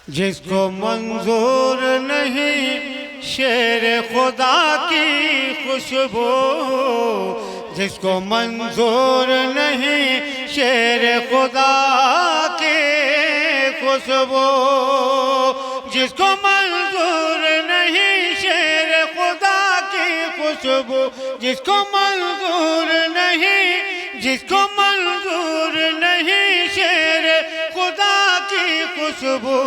जिसको मंजूर नहीं शेर खुदा की खुशबू, जिसको मंजूर नहीं शेर खुदा की खुशबू, जिसको मंजूर नहीं शेर खुदा की खुशबू, जिसको मंजूर नहीं, जिसको मंजूर नहीं शेर खुदा की खुशबू,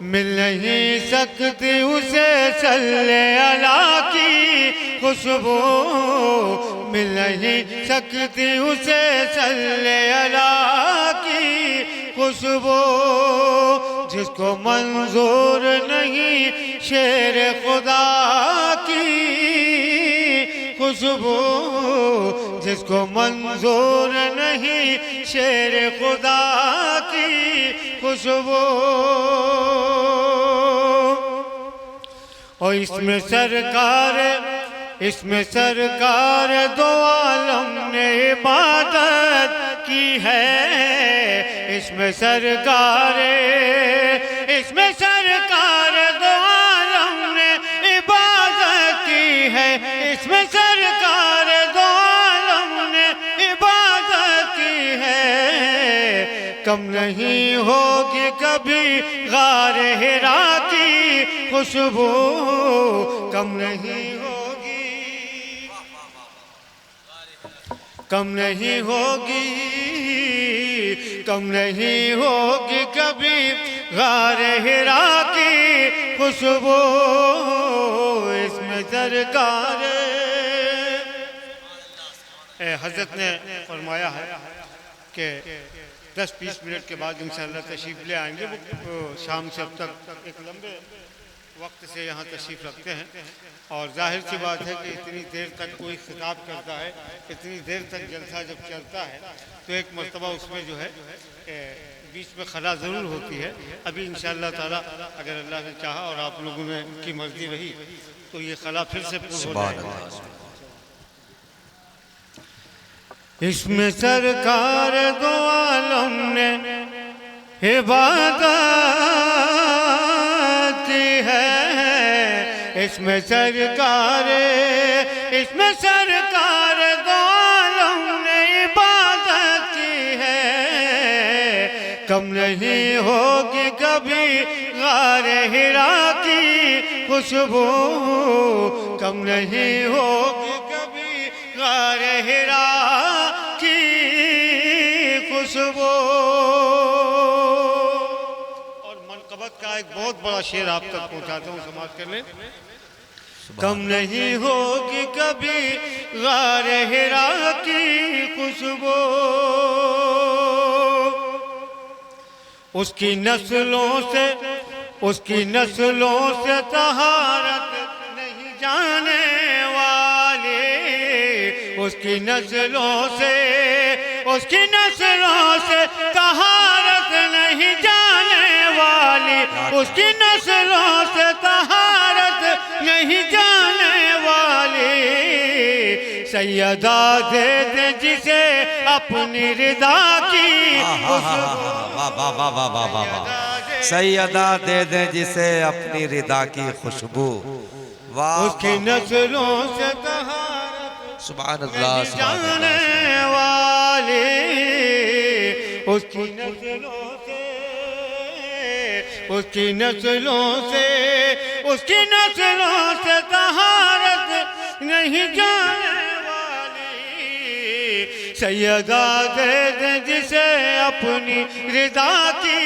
मिल नहीं सकती उसे सल्ले अला की खुशबू, मिल नहीं सकती उसे सल्ले अला की खुशबू, जिसको मंजूर नहीं शेर खुदा की खुशबू, जिसको मंजूर नहीं शेर खुदा की खुशबू। और इसमें सरकार, इसमें सरकार दो आलम ने इबादत की है, इसमें सरकार, इसमें सरकार दो आलम ने इबादत की है, इसमें सरकार दो आलम ने इबादत की है। कम नहीं होगी कभी गार हिरा की खुशबू, कम नहीं होगी, कम नहीं होगी, कम नहीं होगी कभी गार हिरा की खुशबू, इसमें सरकार। हजरत ने फरमाया है कि 10-20 मिनट के बाद इंशाअल्लाह तशरीफ़ ले आएंगे। वो शाम से अब तक एक लंबे वक्त से यहाँ तशरीफ़ रखते हैं और जाहिर सी बात है कि इतनी देर तक कोई खिताब करता है, इतनी देर तक जलसा जब चलता है तो एक मरतबा उसमें जो है बीच में खला ज़रूर होती है। अभी इंशाअल्लाह ताला अगर अल्लाह ने चाहा और आप लोगों ने की मर्ज़ी रही तो ये खला फिर से पूर्ण हो जाएगा। इसमें सरकार दो आलम ने इबादत की है, इसमें सरकार, इसमें सरकार दो आलम ने इबादत की है। कम नहीं होगी कभी गार हिरा की खुशबू, कम नहीं होगी कभी गार हिरा की खुशबू। और मनकबत का एक बहुत बड़ा शेर आप तक पहुंचाता हूँ, समाज कर लें। कम नहीं होगी कभी गार हिरा की खुशबू, उसकी नस्लों से, उसकी नस्लों से तहारत नहीं जाने वाली, उसकी नस्लों से, उसकी नस्लों से तहारत नहीं जाने वाली, उसकी नस्लों से तहारत नहीं जाने वाली। सैयदा दे दे जिसे अपनी रिदा की खुशबू, सैयदा दे दे जिसे अपनी रिदा की खुशबू, उसकी नस्लों से तहारत सुभान अल्लाह जाने वाली, उसकी नस्लों से, उसकी नस्लों से, उसकी नस्लों से तहारत नहीं जाने वाली। सैयदा दे दे जिसे अपनी रिदा की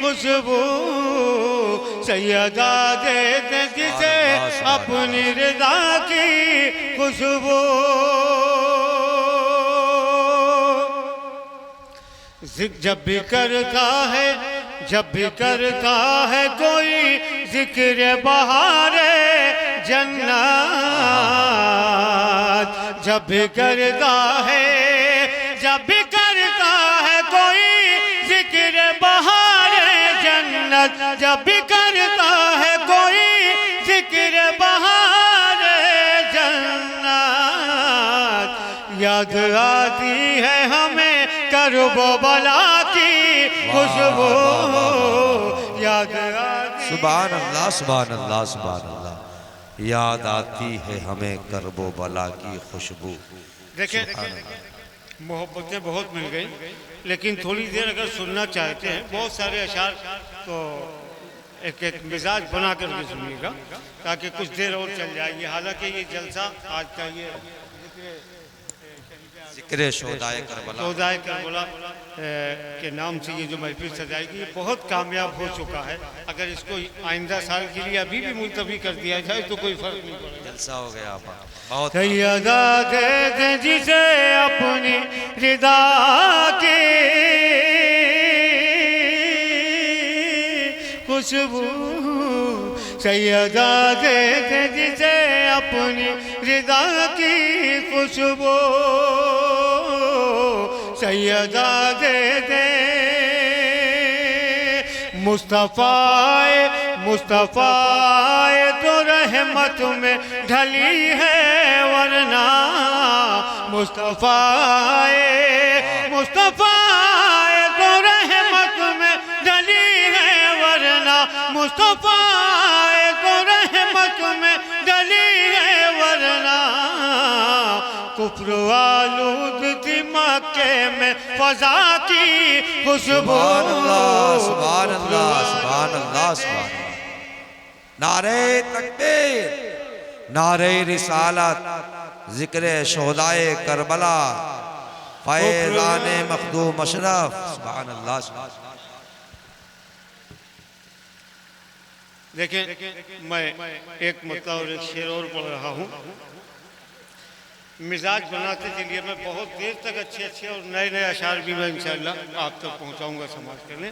खुशबू, सैयदा दे दे जिसे अपनी रिदा की खुशबू। जब भी करता है, जब भी करता है कोई जिक्र बहारे जन्नत, जब भी करता है, जब भी करता है कोई जिक्र बहारे जन्नत, जब भी करता है कोई जिक्र बहारे जन्नत, याद आती है हमें करबो बला की खुशबू, याद आती सुभान अल्लाह सुभान अल्लाह सुभान अल्लाह। याद आती है हमें करबो बला की खुशबू। देखें मोहब्बतें बहुत मिल गई, लेकिन थोड़ी देर अगर सुनना चाहते हैं बहुत सारे अशार तो एक एक मिजाज बना करके सुनिएगा ताकि कुछ देर और चल जाएगी। हालांकि ये जलसा आज का ये जिक्र शोदाए करबला शोदाए करबला के नाम से ये जो महफिल सजाएगी ये बहुत कामयाब हो चुका है। अगर इसको आइंदा साल के लिए अभी भी मुलतवी कर दिया जाए तो कोई फर्क नहीं पड़ेगा। जलसा हो गया बहुत। सैयदा दे दे जिसे अपनी रिदा की खुशबू, सैयदा दे दे जिसे अपनी रिदा की खुशबू, सैयदा दे दे मुस्तफ़ाए मुस्तफ़ाए तो रहमत में ढली है वरना, मुस्तफ़ाए मुस्तफ़ाए तो रहमत में ढली है वरना, मुस्तफ़ाए तो रहमत में ढली है वरना, कुफ्र आलूद थी मक्के में फ़ज़ा की खुशबू। सुभान अल्लाह सुभान अल्लाह सुभान अल्लाह। नारे तकबीर, नारे रिसालत, जिक्र शोदाए करबला, फैज़ान मखदूम अशरफ। सुभान अल्लाह सुभान अल्लाह। देखें मैं एक मतलब और एक शेर और पढ़ रहा हूँ। मिजाज बनाते चलिए, मैं बहुत देर तक अच्छे अच्छे और नए नए अशार भी मैं इंशाअल्लाह आप तक पहुँचाऊँगा समाज करने।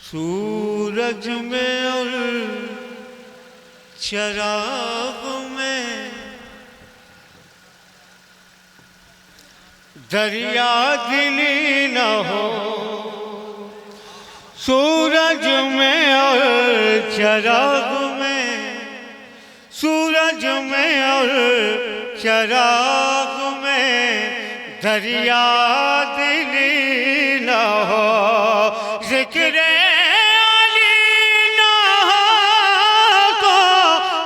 सूरज में और शराब में दरिया दिली न हो, सूरज में और शराब में, सूरज में और शराब में दरिया दिली न हो, जिक्र अली न हो तो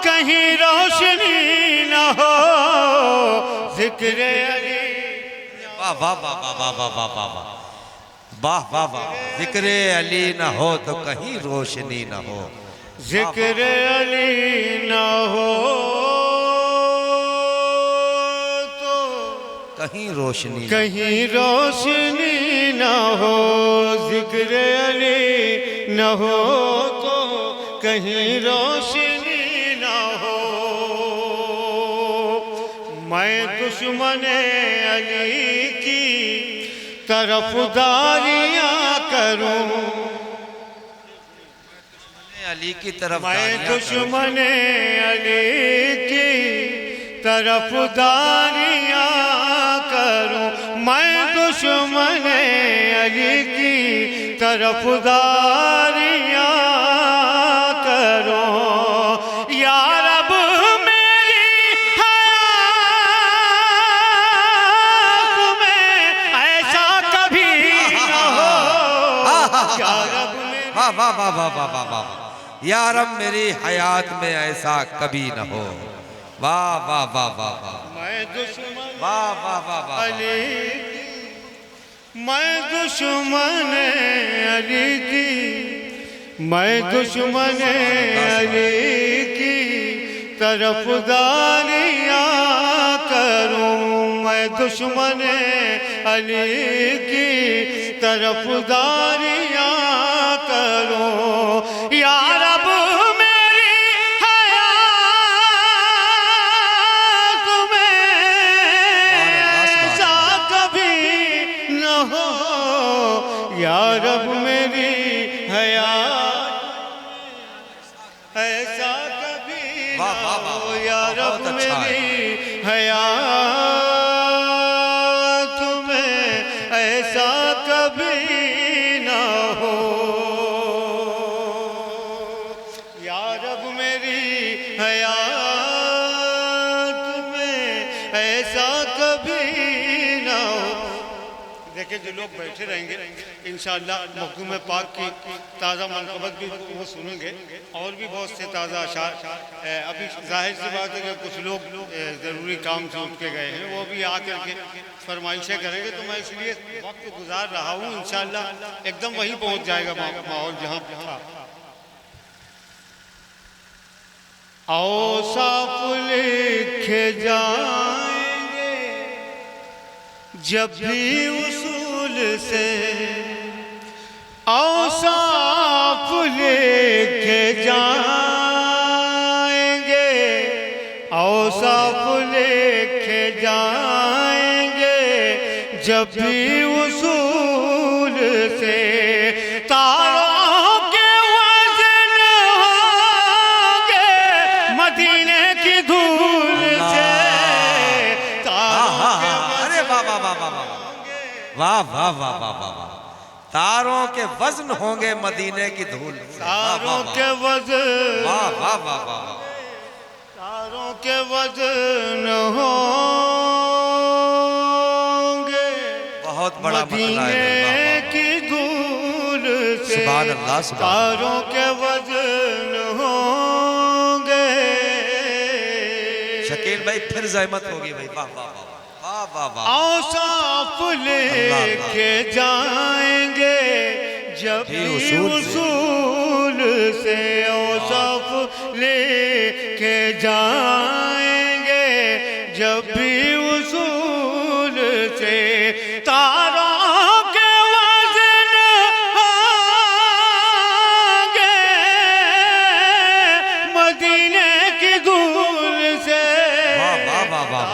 कहीं रोशनी न हो, जिक्र अली। वाह वाह वाह वाह वाह वाह वाह वाह वाह वाह वाह। जिक्र अली न हो तो कहीं रोशनी न हो, जिक्र अली न हो तो कहीं रोशनी कहीं रोशनी न हो, जिक्र अली न हो तो कहीं रोशनी न हो। मैं दुश्मन अली की तरफदारियाँ करूं, अली की तरफ, मैं दुश्मन अली की तरफदारियाँ करूं, मैं दुश्मन अली की तरफदारियाँ करूं। या रब मेरी हयात में ऐसा कभी न हो, या रब वाह वाह वाह वाह वाह वाह वाह। या रब मेरी हयात में ऐसा कभी न हो। वाह वाह वाह वाह वाह। मैं दुश्मन वाह वाह वाह वाह। अली, मैं दुश्मन अली की, मैं दुश्मन अली की तरफदारियाँ करूं, मैं दुश्मन अली की तरफदारियाँ करूं। या रब मेरी हयात में ऐसा कभी न हो, या रब मेरी हयात ऐसा कभी न हो, या रब मेरी हयात में ऐसा कभी न हो, या रब मेरी हयात में ऐसा कभी न हो। देखें जगह जो लोग बैठे रहेंगे इंशाअल्लाह मखदूम पाक की ताज़ा मनक़बत भी वो सुनेंगे और भी बहुत से ताज़ा अशार। अभी जाहिर सी बात है कि कुछ लोग ज़रूरी काम से उठ के गए हैं, वो भी आकर के फरमाइशें करेंगे, तो मैं इसलिए वक्त गुजार रहा हूँ। इंशाअल्लाह एकदम वहीं पहुँच जाएगा माहौल जहाँ था। औसाफ लिखे जाएंगे जब भी उसूल से, औसाफ लिखे जाएंगे, औसाफ लिखे जाएंगे जब भी उसूल से। तारों के वज़न होंगे मदीने की धूल से, तारों के अरे वाह वाह वाह वाह वाह वाह वाह वाह वाह वाह। तारों के वजन होंगे मदीने की धूल से। तारों के वज़न, वाह वाह वाह वाह। तारों के वज़न होंगे बहुत बड़ा मसला है। मदीने की धूल से। सुभान अल्लाह, सुभान अल्लाह। तारों के वज़न होंगे। शकील भाई फिर ज़हमत होगी भाई। वाह वाह वाह वाह वाह वाह। औसाफ लेके जाएंगे जब भी उसूल से, औसाफ लेके जाएंगे जब भी उसूल से। तारों के वज़न होंगे मदीने की धूल से। वाह वाह वाह वाह।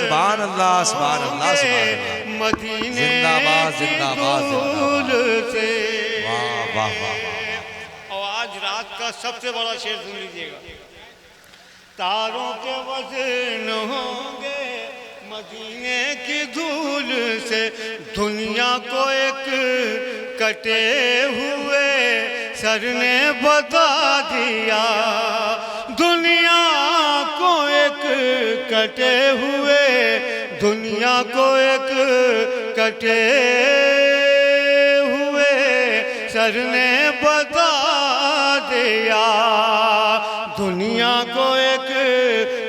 सुभान अल्लाह, सुभान अल्लाह, सुभान अल्लाह। मदीने जिंदाबाद जिंदाबाद जिंदाबाद। वाह वाह वाह। और आज रात का सबसे बड़ा शेर सुन लीजिएगा। तारों के वज़न होंगे मदीने की धूल से। दुनिया को एक कटे हुए सर ने बता दिया, दुनिया को एक कटे हुए, दुनिया को एक कटे हुए सर ने बता दिया, दुनिया को एक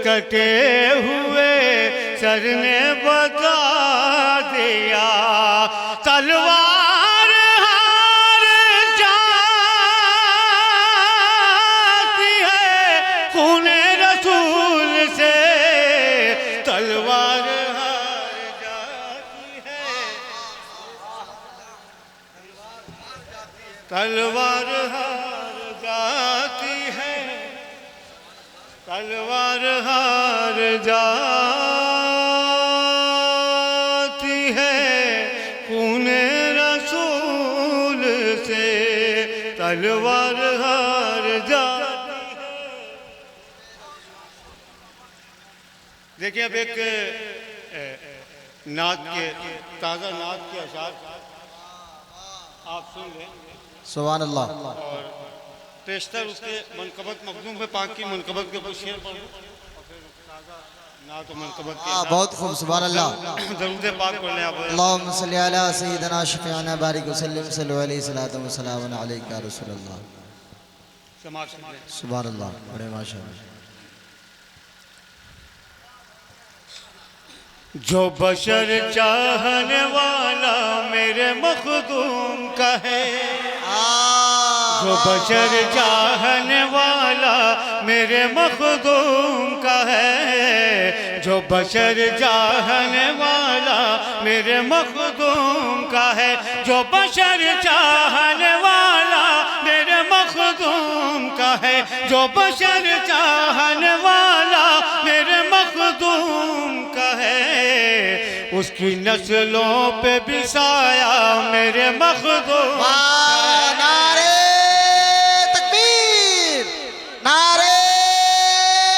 कटे हुए सर ने बता दिया। तलवार हार जाती है खूने रसूल से, तलवार हार जाती है, तलवार हार जाती है, तलवार हार जाती है खूने रसूल से, तलवार हार जाती है। देखिए अब एक नात के ताज़ा नात के अशार आप सुन लें। सुभान अल्लाह। और पेशतर उसके मनक़बत मखदूम पाक की मनक़बत के कुछ शेर पढ़ूं और फिर ताज़ा नात और मनक़बत के बहुत खूब। सुभान अल्लाह। दरूद पाक पढ़ लें आप। अल्लाहुम्मा सल्ली अला सय्यिदना शफीअना बारिक वसल्लिम सल्लल्लाहु अलैहि वसल्लम सलाम अलैका रसूलल्लाह। समाज सुन लें। सुभान अल्लाह। बड़े माशाअल्लाह। जो बशर चाहने वाला मेरे मखदूम का है, जो बशर चाहने वाला मेरे मखदूम का है, जो बशर चाहने वाला मेरे मखदूम का है, जो बशर चाहने वाला मेरे मखदूम का है, जो बशर चाहने वाला मेरे मखदूम का है, उसकी नस्लों पे भी साया मेरे मखदूम। नारे तकबीर, नारे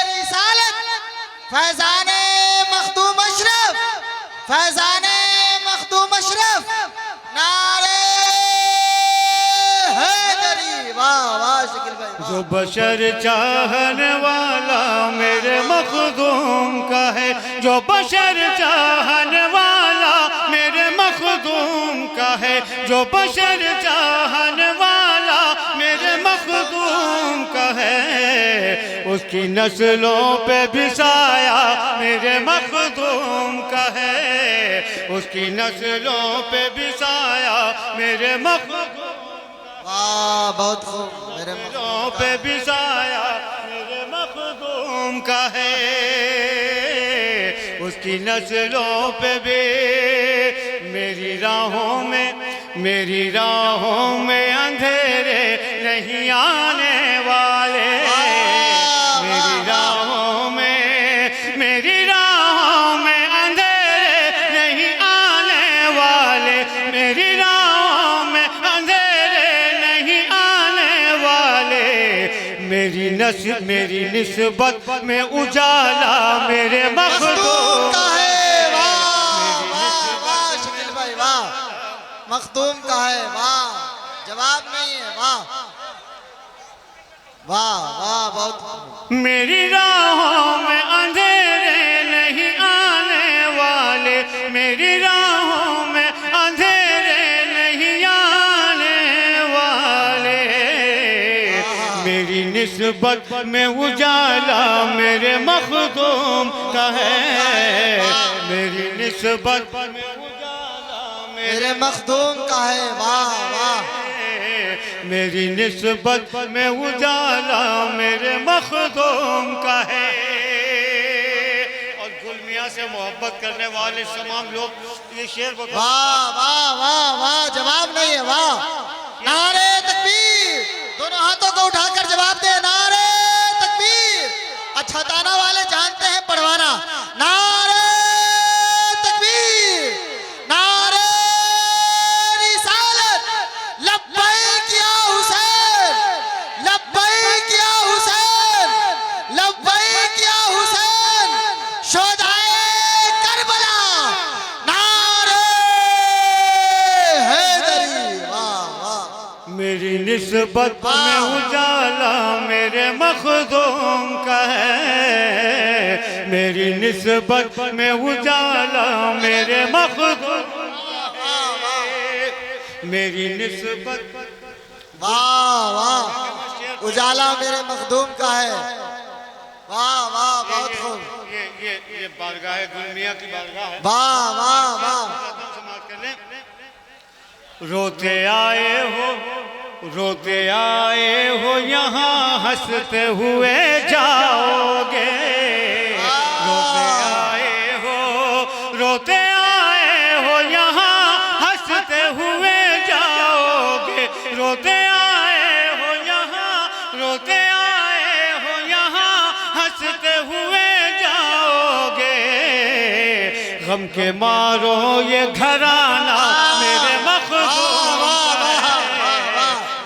रिसालत, फैज़ाने मखदूम अशरफ, फैज़ाने मखदूम अशरफ, नारे हैदरी। वाह वाह शकील भाई। जो बशर चाहने वाला मेरे मखदूम का है, जो बशर चाहने वाला मेरे मखदूम का है, जो बशर चाहने वाला मेरे मखदूम का है, उसकी नस्लों पे भी साया मेरे मखदूम का है, उसकी नस्लों पे भी साया मेरे मखदूम, वाह बहुत खूब मेरे नस्लों पे भी साया मेरे मखदूम का है, उसकी नस्लों पे भी मेरी राहों में अंधेरे नहीं आने वाले, मेरी राहों में अंधेरे नहीं आने वाले, मेरी राहों में अंधेरे नहीं आने वाले, मेरी निस्बत में उजाला मेरे मखदूम का है। वाह वाह वाह शकील भाई वाह, मखदूम का है, वाह जवाब नहीं है, वाह वाह वाह बहुत। मेरी राहों में अंधेरे नहीं आने वाले, मेरी राहों में अंधेरे नहीं आने वाले, मेरी निस्बत में उजाला मेरे मखदूम का है, मेरी निस्बत में उजाला मेरे मखदूम का है, वाह वाह मेरी निस्बत में उजाला मेरे मखदूम का है। और गुल मियां से मोहब्बत करने वाले तमाम लोग ये शेर बता, वाह वाह वाह वाह जवाब नहीं है, वाह नारे तकबीर, दोनों हाथों को उठाकर जवाब दे, नारे तकबीर। अच्छा ताना वाले जानते हैं पढ़वाना, नारे तकबीर, नारे रिसालत, लब्बैक या हुसैन, लब्बैक या हुसैन, लब्बैक या हुसैन, शोधाए करबला, नारे हैदरी। वाह वाह मेरी निस्बत में उजाला मेरे मखदूम का है, मेरी निस्बत में उजाला मेरे मखदूम का है, मेरी निस्बत, वाह वाह उजाला मेरे मखदूम का है, वाह वाह बहुत खूब, ये बारगाह है, गुल मियां की बारगाह है। वाह वाह वाह। समाप्त कर लें। रोते आए हो यहाँ हंसते हुए जाओगे, रोते आए हो यहाँ हंसते हुए जाओगे, रोते आए हो यहाँ हंसते हुए जाओगे, गम के मारो ये घराना मेरे मखदूम का है,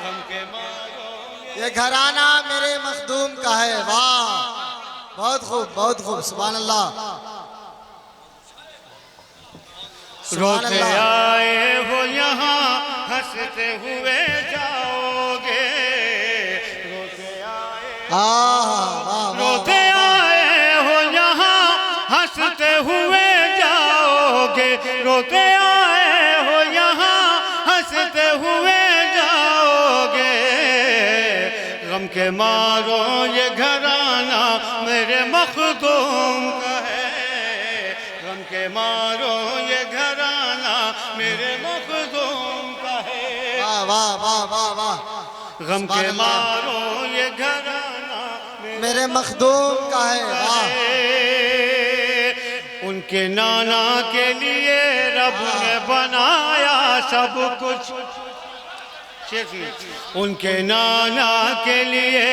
गम के मारो ये घराना मेरे मखदूम का है, वाह बहुत खूब सुभान अल्लाह। रोते आए हो यहाँ हंसते हुए जाओगे, रोते आए हो यहाँ हंसते हुए जाओगे, रोते आए हो यहाँ हंसते हुए जाओगे, गम के मारो ये घराना मेरे मखदूम का है, गम के मारो ये घराना मेरे मखदूम का है, वाह वाह वाह वाह वाह गम के मारो ये घराना मेरे मखदूम का है, वाह। उनके नाना के लिए रब ने बनाया सब कुछ, उनके नाना के लिए,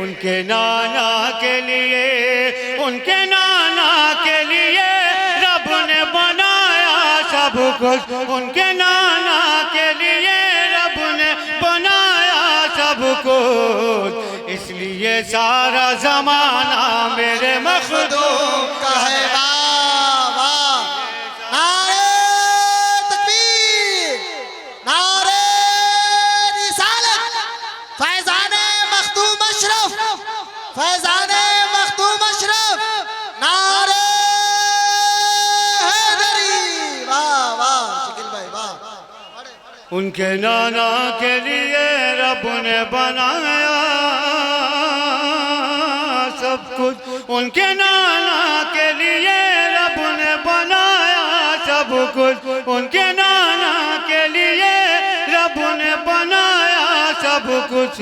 उनके नाना के लिए, उनके नाना के लिए रब ने बनाया सब कुछ, उनके नाना के लिए रब ने बनाया सब कुछ, इसलिए सारा जमाना मेरे मखदूम का है, वाह वाह नारे तकबीर, नारे रिसालत, फैज़ाने मखदूम अशरफ, फैज़ाने मखदूम अशरफ, नारे हैदरी, वाह उनके नाना के लिए रब ने बनाया सब कुछ, उनके नाना के लिए रब ने बनाया सब कुछ, उनके नाना के लिए रब ने बनाया सब कुछ,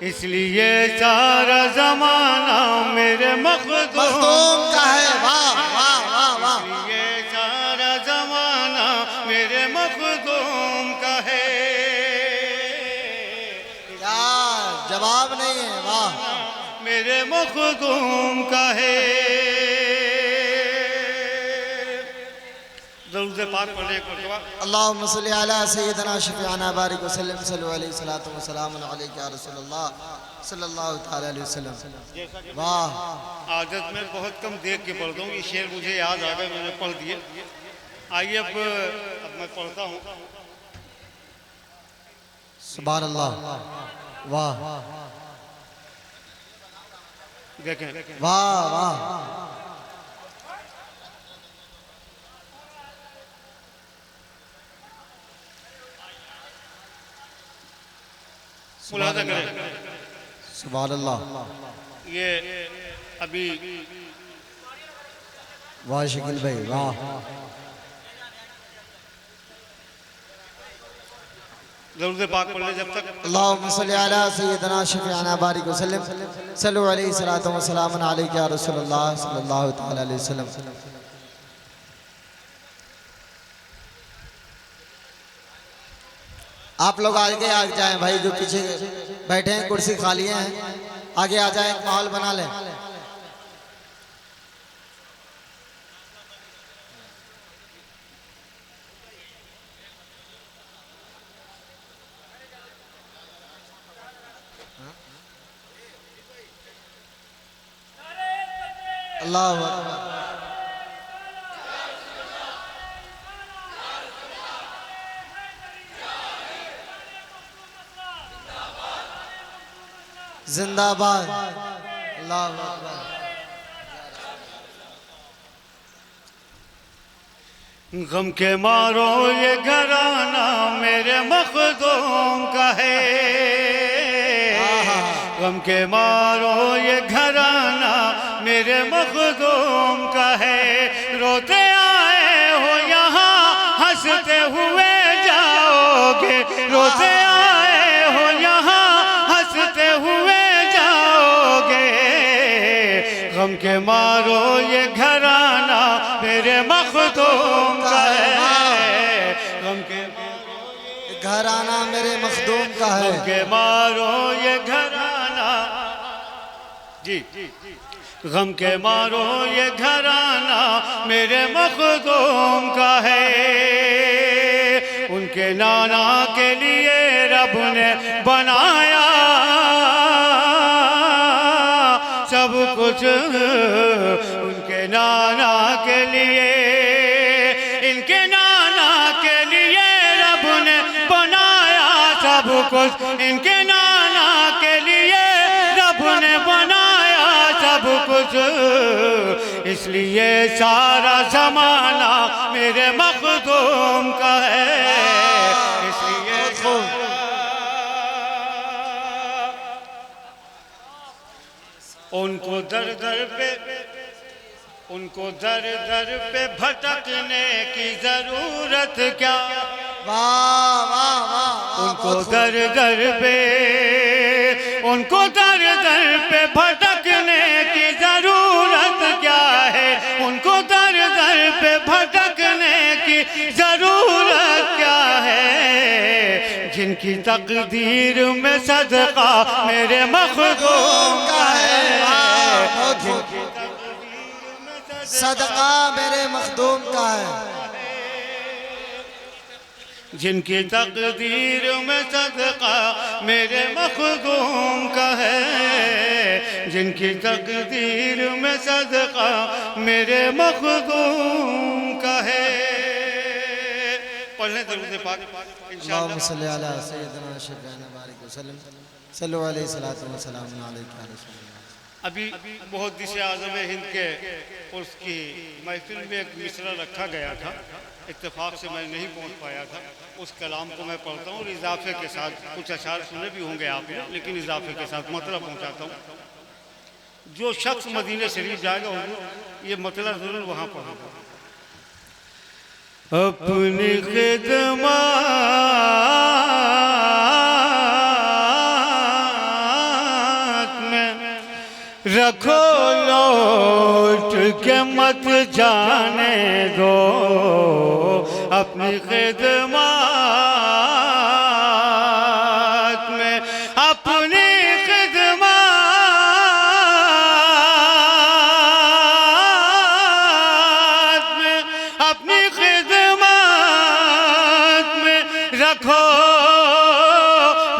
इसलिए सारा जमाना मेरे मखदूम का है। वाह वाह वाह वाह। इसलिए सारा जमाना मेरे मखदूम का है। यार जवाब नहीं है। वाह मेरे मखदूम का है। दरूद पाक पढ़ने को अल्लाहुम्मा सल्ली अला सय्यिदना शफीअना बारिक वसल्लम सल्लल्लाहु अलैहि सलातो व सलाम अलैका या रसूलल्लाह सल्लल्लाहु तआला अलैहि वसल्लम। वाह आदत में बहुत कम देख के पढ़ता हूँ, ये शेर मुझे याद आ गए, मैंने पढ़ दिए। आइए अब मैं पढ़ता हूँ। सुभान अल्लाह। वाह देखें वाह वाह। मुलाजा करें। सुभान अल्लाह। ये अभी वाह शकील भाई वाह। दरूद पाक पढ़ ले जब तक। अल्लाहुम्मा सल्ली अला सय्यिदना शफीअना बारिक वसल्लम सल्लल्लाहु अलैहि सलातो व सलाम अलैका या रसूलल्लाह सल्लल्लाहु तआला अलैहि वसल्लम। आप लोग आगे आ जाएं भाई, जो पीछे बैठे हैं कुर्सी खाली हैं, आगे आ जाएं, माहौल बना लें। अल्लाह अकबर। जिंदाबाद। अल्लाह अकबर। गम के मारो ये घराना मेरे मखदूम का है। गम के मारो ये घराना मेरे मखदूम का है। रोते आए हो यहाँ हंसते हुए जाओगे, रोते आए हो यहाँ हंसते हुए जाओगे। गम के मारो ये घराना मेरे मखदूम का है। गम के घराना मेरे मखदूम का है। गम के मारो ये घराना जी, गम के मारो ये घराना मेरे मखदूम का है। उनके नाना के लिए रब ने बनाया सब कुछ, उनके नाना के लिए, इनके नाना के लिए रब ने बनाया सब कुछ, इनके नाना के लिए रब ने बनाया सब कुछ, इसलिए सारा जमाना मेरे मखदूम का है। इसलिए उनको दर दर पे, उनको दर दर पे भटकने की जरूरत क्या। वाह वाह वाह। उनको दर दर पे, उनको दर दर पे भटकने की जरूरत क्या है। उनको दर दर पे भटकने की जरूरत क्या है। जिनकी तकदीर में सदका मेरे मखदूम का है। सदका मेरे मखदूम का है। जिनकी तकदीर में सदका मेरे मखदूम का है। जिनकी तकदीर में सदका मेरे मखदूम का है। पढ़ने दरूद पाक अल्लाहुम्मा सल्ली अला सय्यिदना शफीअना बारिक वसल्लम सल्लल्लाहु अलैहि सलातो व सलाम अलैका या रसूलल्लाह। अभी बहुत दिशे आज़म हिंद के उर्स की महफिल में एक मिसरा रखा गया था। इत्तेफाक से मैं नहीं पहुंच पाया था। उस कलाम को मैं पढ़ता हूँ और इजाफे के साथ, कुछ अशार सुने भी होंगे आपने, लेकिन इजाफे के साथ मतलब पहुंचाता हूँ। जो शख्स मदीने शरीफ जाएगा हुजूर ये मतलब ज़रूर वहाँ पढ़ेगा। अपनी खिदमत में रखो लौट के मत जाने दो, अपनी खिदमत में, अपनी खिदमत में, अपनी खिदमत में रखो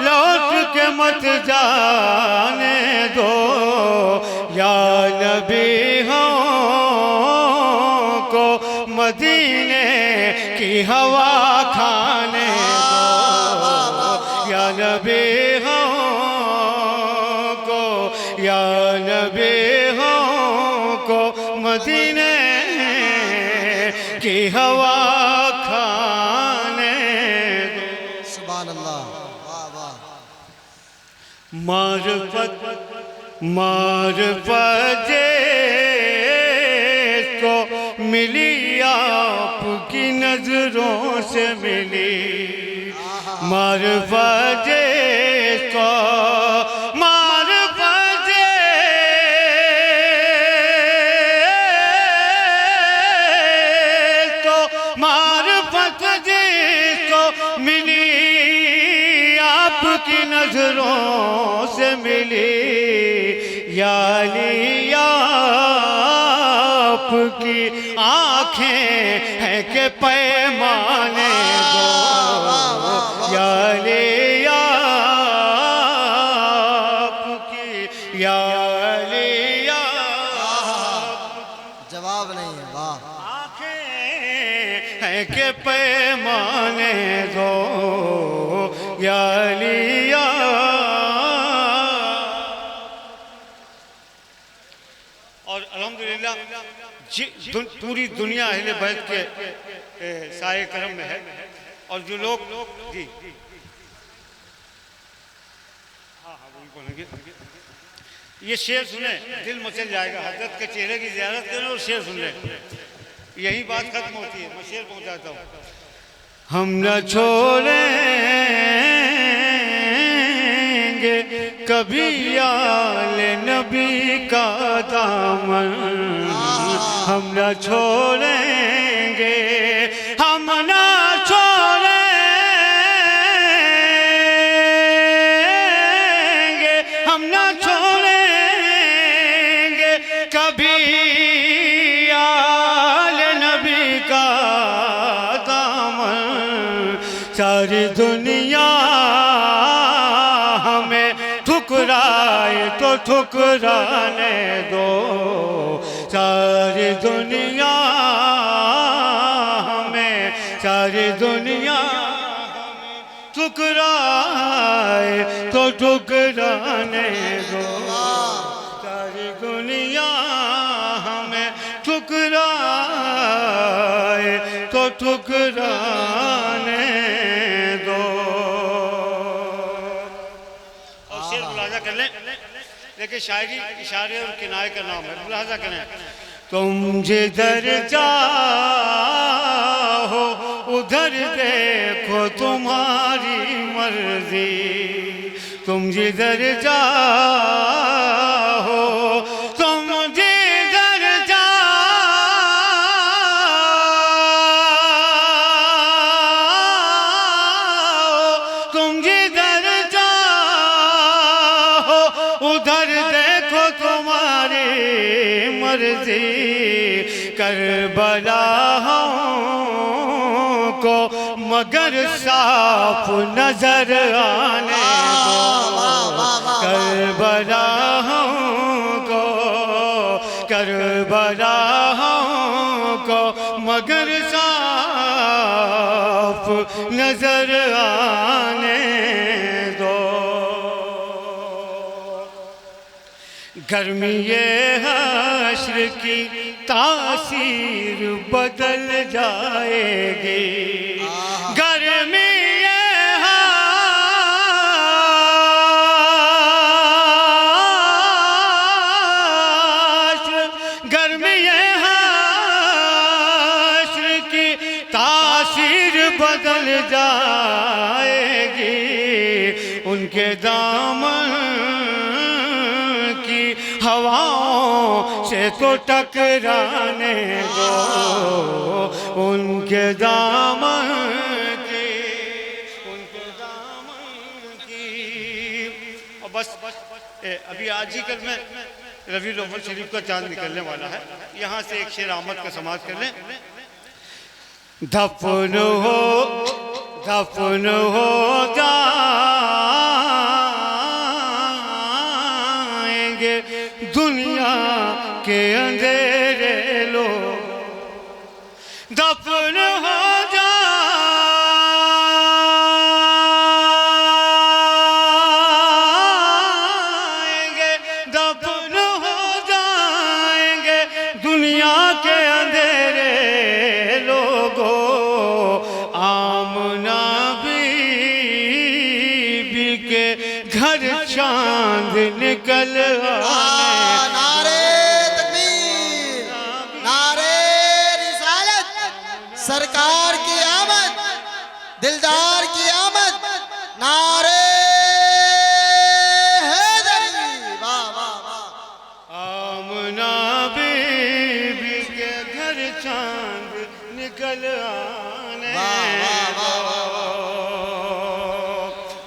लौट के मत जाने दो, या नबी हो को मदीने की हवा खाने दो, या नबी हो को, या नबी हो को मदीने की हवा खाने दो। सुभान अल्लाह, वाह वाह। मारिफत मारिफत को मिली आपकी नजरों से मिली, मारिफत को, मारिफत को, मारिफत को मिली आपकी नजरों से मिली, याली आपकी आँखें हैं के पैमाने दो, याली आपकी, याली जवाब नहीं है, वाह। आँखें हैं के पैमाने दो, याली अल्हम्दुलिल्लाह पूरी दुनिया अहले बैत के साए करम में है। और जो लोग जी हाँ हाँ वही बोलेंगे। ये शेर सुने दिल मचल जाएगा, हजरत के चेहरे की ज़ियारत करें और शेर सुन लें, यही बात खत्म होती है। मैं शेर पहुंचाता हूँ। हम न छोड़ेंगे कभी आले नबी का दामन, हम न छोड़ेंगे, हम न छोड़ेंगे, हम न छोड़ेंगे कभी आले नबी का दामन। सारी दुनिया हमें ठुकराए तो ठुकराने दो, सारी दुनिया हमें, सारी दुनिया हमें ठुकराए तो ठुकराने दो, सारी दुनिया हमें ठुकराए तो ठुकराने दो। और शेर मुलाजा कर लें, लेकिन शायरी इशारे और किनारे का नाम है, मुलाजा करें। तुम जिधर जाओ उधर देखो तुम्हारी मर्जी, तुम जिधर जाओ, तुम जिधर जाओ, तुम जिधर जाओ उधर देखो तुम्हारी मर्जी। करबला को मगर साफ नजर आने दो, करबला को, करबला को मगर साफ नजर आने दो। गर्मी ये हश्र की तासीर बदल जाएगी। गर्मी बदल जाएगी, उनके दामन की हवाओं से तो टकराने दो, उनके दामन की। और बस अभी आज ही कल में रबीउल अव्वल शरीफ का चांद निकलने वाला है। यहाँ से एक शेर आमद का समाज कर लें। दफन हो जाएंगे दुनिया के अंधेरे लोग, दफन हो जाएंगे, दफन हो जाएंगे दुनिया के अंधेरे लोगों। आमना बीबी के घर चांद निकल नारे तकबीर, नारे रिसालत, सरकार की आमद, दिलदार की आमद, नारे हैदरी। वाह वाह वाह। आमना बीबी के घर चांद निकल आने दो।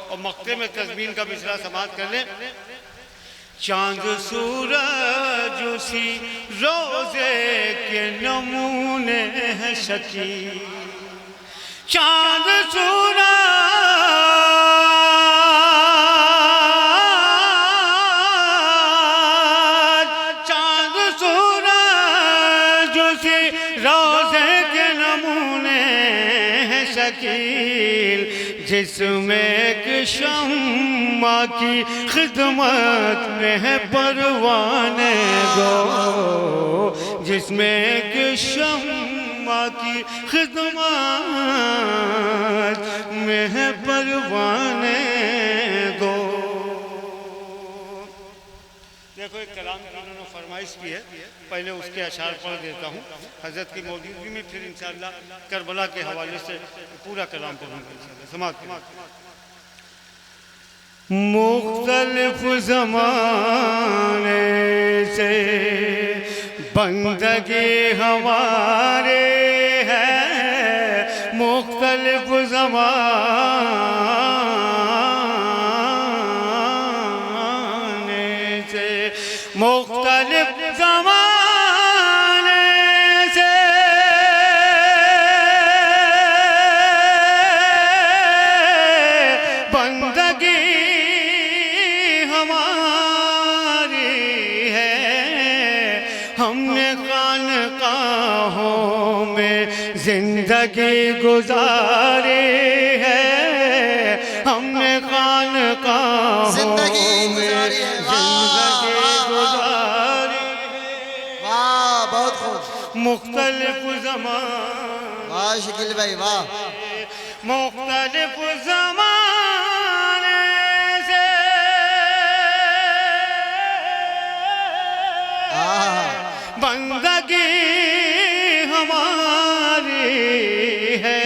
और मक्के में तस्बीह का मिसरा समाप्त कर ले। चांद सूरज उसी रोजे के नमूने हैं शकी, चांद सूरज उसी रोजे के नमूने हैं शकील, जिसमें एक शम्मा की खिदमत में है परवाने दो, जिसमें एक शम्मा की खिदमत में है परवाने दो। देखो एक कलाम की उन्होंने फरमाइश की है, पहले उसके अशार पढ़ देता हूँ हजरत की मौजूदगी में, फिर इंशाअल्लाह करबला के हवाले से पूरा कलाम पढ़ूंगा इंशाअल्लाह। समाप्त। मुख्तलिफ ज़माने से बंदगी हमारे है, मुख्तलिफ ज़माने से, मुख्तलिफ ज़माने से बंदगी हमारी है, हमने खानकाहों में जिंदगी गुजारी है, हमने खानकाहों में जिंदगी गुजारी है। वाह बहुत खूब। मुख्तलिफ ज़माने, वाह शकील भाई वाह। मुख्तलिफ ज़माने से बंदगी हमारी है,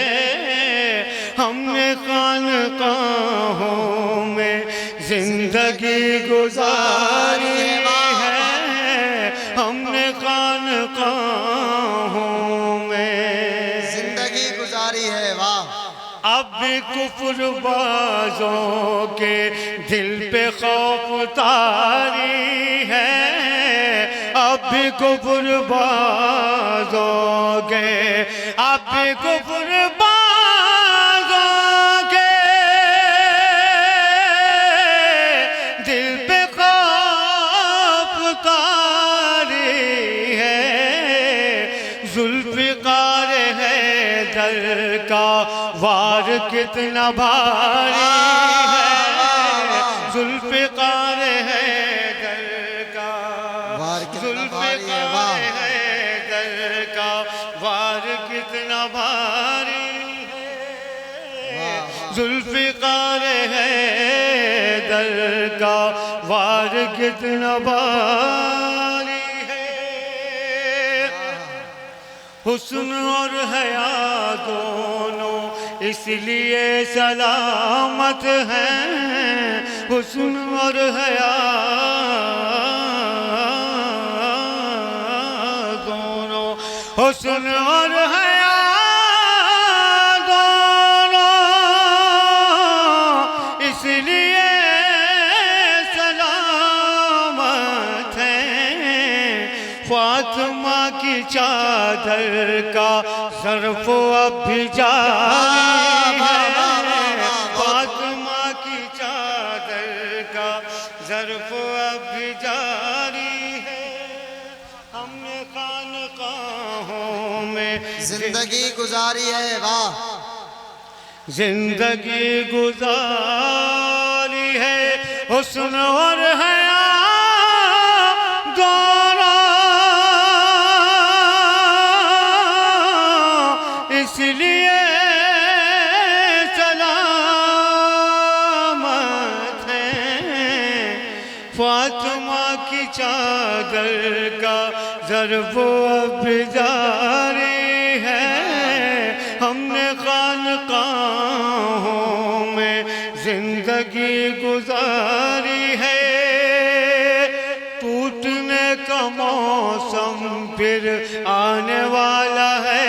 हमने खानकाहों में जिंदगी गुजारी है, हमने खानकाहों में जिंदगी गुजारी है। वाह। अब भी कुफ्र बाजों के दिल पे खौफ तारी है, अब भी कुफ्र बाजों के, अब भी कुफ्र बाजों के दिल पे खौफ तारी है, जुल्फ़िकार है दर का वार कितना भारी है, जुल्फ़िकार है दर का वार कितना भारी है। वाह। जुल्फ़िकार है दर का वार कितना बारी है। हुस्न और हया दोनों इसलिए सलामत हैं। हुस्न और हया दोनों, हुस्न और हया दोनों इसलिए सलामत हैं। फातिमा की चादर का ज़र्फ़ अब भी जारी है। फातिमा की चादर का ज़र्फ़ अब भी जारी है। हमने खानक़ाहों में जिंदगी गुजारी है, वाह। जिंदगी गुजारी है। हुस्न और हया दोनों इसलिए सलामत हैं। फातिमा की चादर का ज़र्फ़ अब जारी है। हमने खानक़ाहों में जिंदगी गुजारी है। टूटने का मौसम फिर आने वाला है,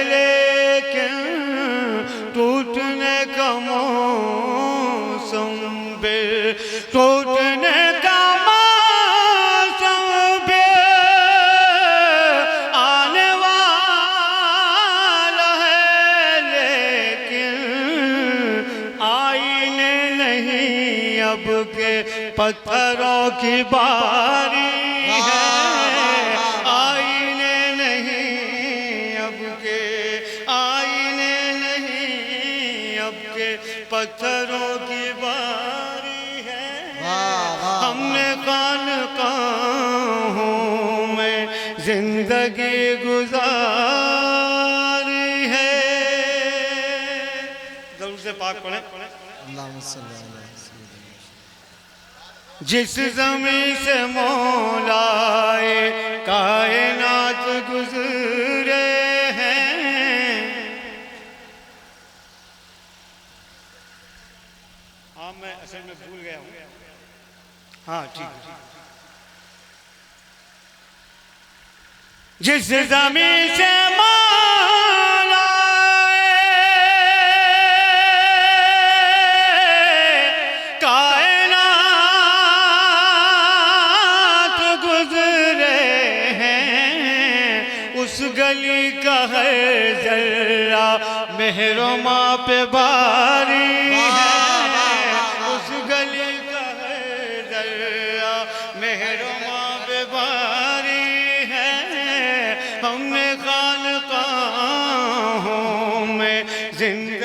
लेकिन टूटने का मौसम फिर टूटने का मौसम फिर आने वाला है, लेकिन आईने नहीं अब के पत्थरों की बारी है। आईने नहीं अब के, आईने नहीं अब के पत्थरों की बारी है। हमने खानक़ाहों में जिंदगी गुजारी है। ज़रूर से पाक पढ़ें। जिस ज़मीं से मौलाए कायनात गुज़रे हैं। हाँ, मैं असल में भूल गया हूँ। हाँ, ठीक है। जिस ज़मीं से गली का हर जर्रा मेहरमा पे बारी है। उस गली का हर जर्रा मेहरमा पे बारी है। हमने खानक़ाहों में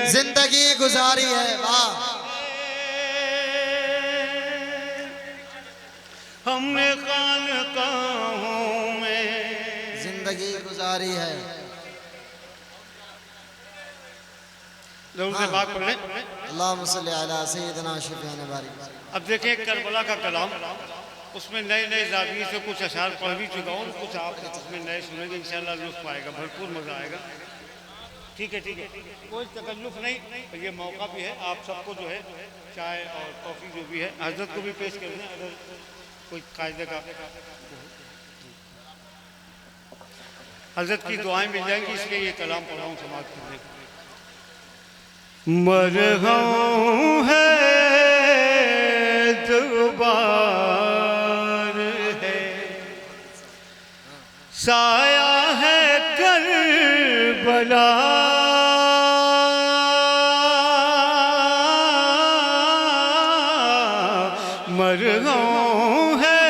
जिंदगी गुजारी है, वाह। हमने खानक़ाहों में जिंदगी गुजारी है। लोग से बात पढ़ें। अल्लाहुम्मा सल्ली अला सय्यिदिना शफ़ीअना बारिक। अब देखें करबला का कलाम, उसमें नए नए जाविये से कुछ अशार पढ़ भी चुका हूँ, कुछ आप उसमें नए सुनेंगे, इंशाअल्लाह लुत्फ़ आएगा, भरपूर मज़ा आएगा। ठीक है, ठीक है, कोई तकल्लुफ़ नहीं, ये मौका भी है आप सबको जो है चाय और कॉफ़ी जो भी है हज़रत को भी पेश कर दें अगर कोई कायदे का। हज़रत की दुआएं मिल जाएंगी, इसलिए ये कलाम पढ़ा हूँ समाज करने का। मरहम है दुबार है, साया है करबला, मरहम है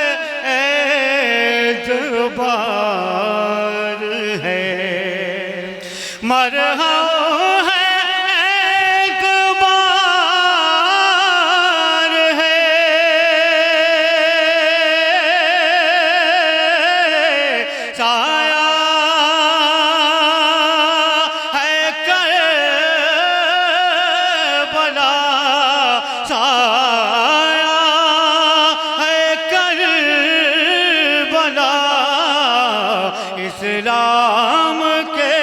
दुबार है, मरहम साया है करबला, इस्लाम के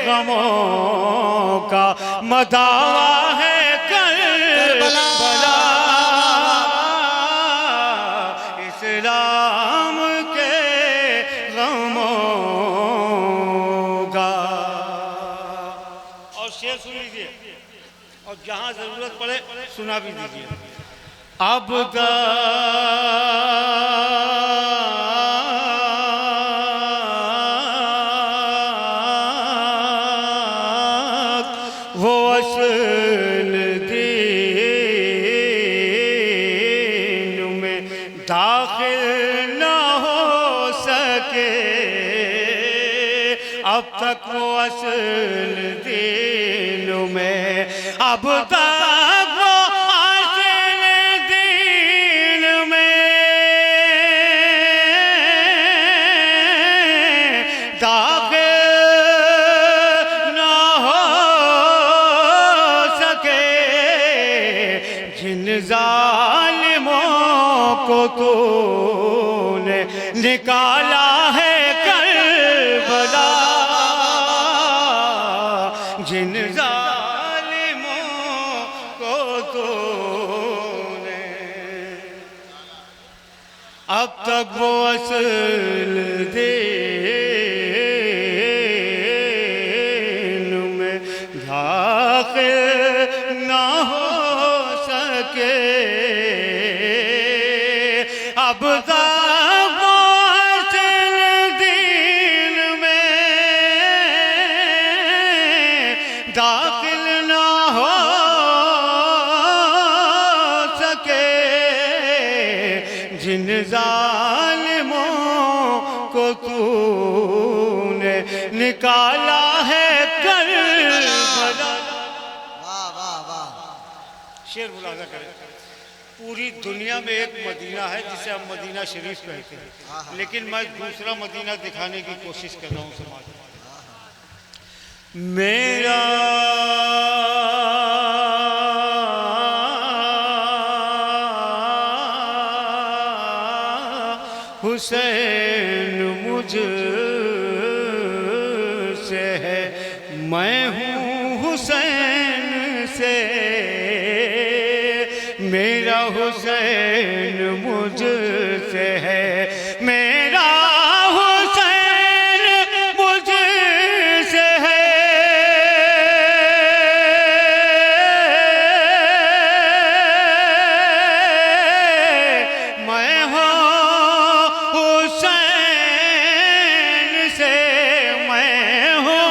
गमों का मदावा है करबला, इस्लाम के गमों का। और शेर सुन लीजिए, और जहां जरूरत पड़े सुना भी दीजिए। अब वो असल दीन में दाखिल न हो सके, अब तक वो असल दीन में, अब तक वो असल दीन में दाखिल न हो सके। जिन जालिमों को तूने निकाला है करबला, जिन जालिमों को तूने, अब तक वो असल दीन में दाखिल न हो सके, अब तक वो असल दीन में दाखिल न हो सके। जिन जालिमों को तूने निकाला है करबला। वाह वाह वाह। शेर मुलाजा करें। पूरी दुनिया में एक मदीना है जिसे हम मदीना शरीफ कहते हैं, लेकिन मैं दूसरा मदीना दिखाने की कोशिश कर रहा हूँ समाज में। मेरा हुसैन मुझसे है, मैं हूँ हुसैन से, मेरा हुसैन मुझसे है, मेरा हुसैन मुझसे है। मैं हूँ हुसैन से, मैं हूँ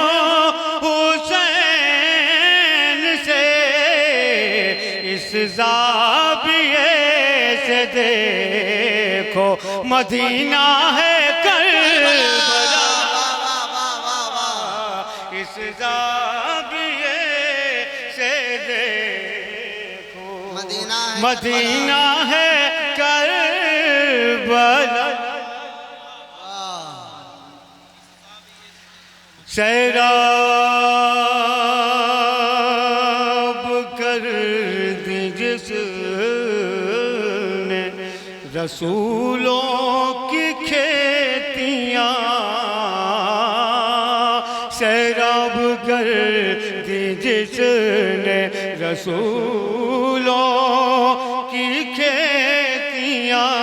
हुसैन से, इस ज़ाविये से देखो मदीना है करबला, इस ज़ाविये से देखो मदीना है करबला। सैराब कर दी जिसने रसूलों की खेतियाँ, सैराब कर दी जिसने रसूलों की खेतियाँ,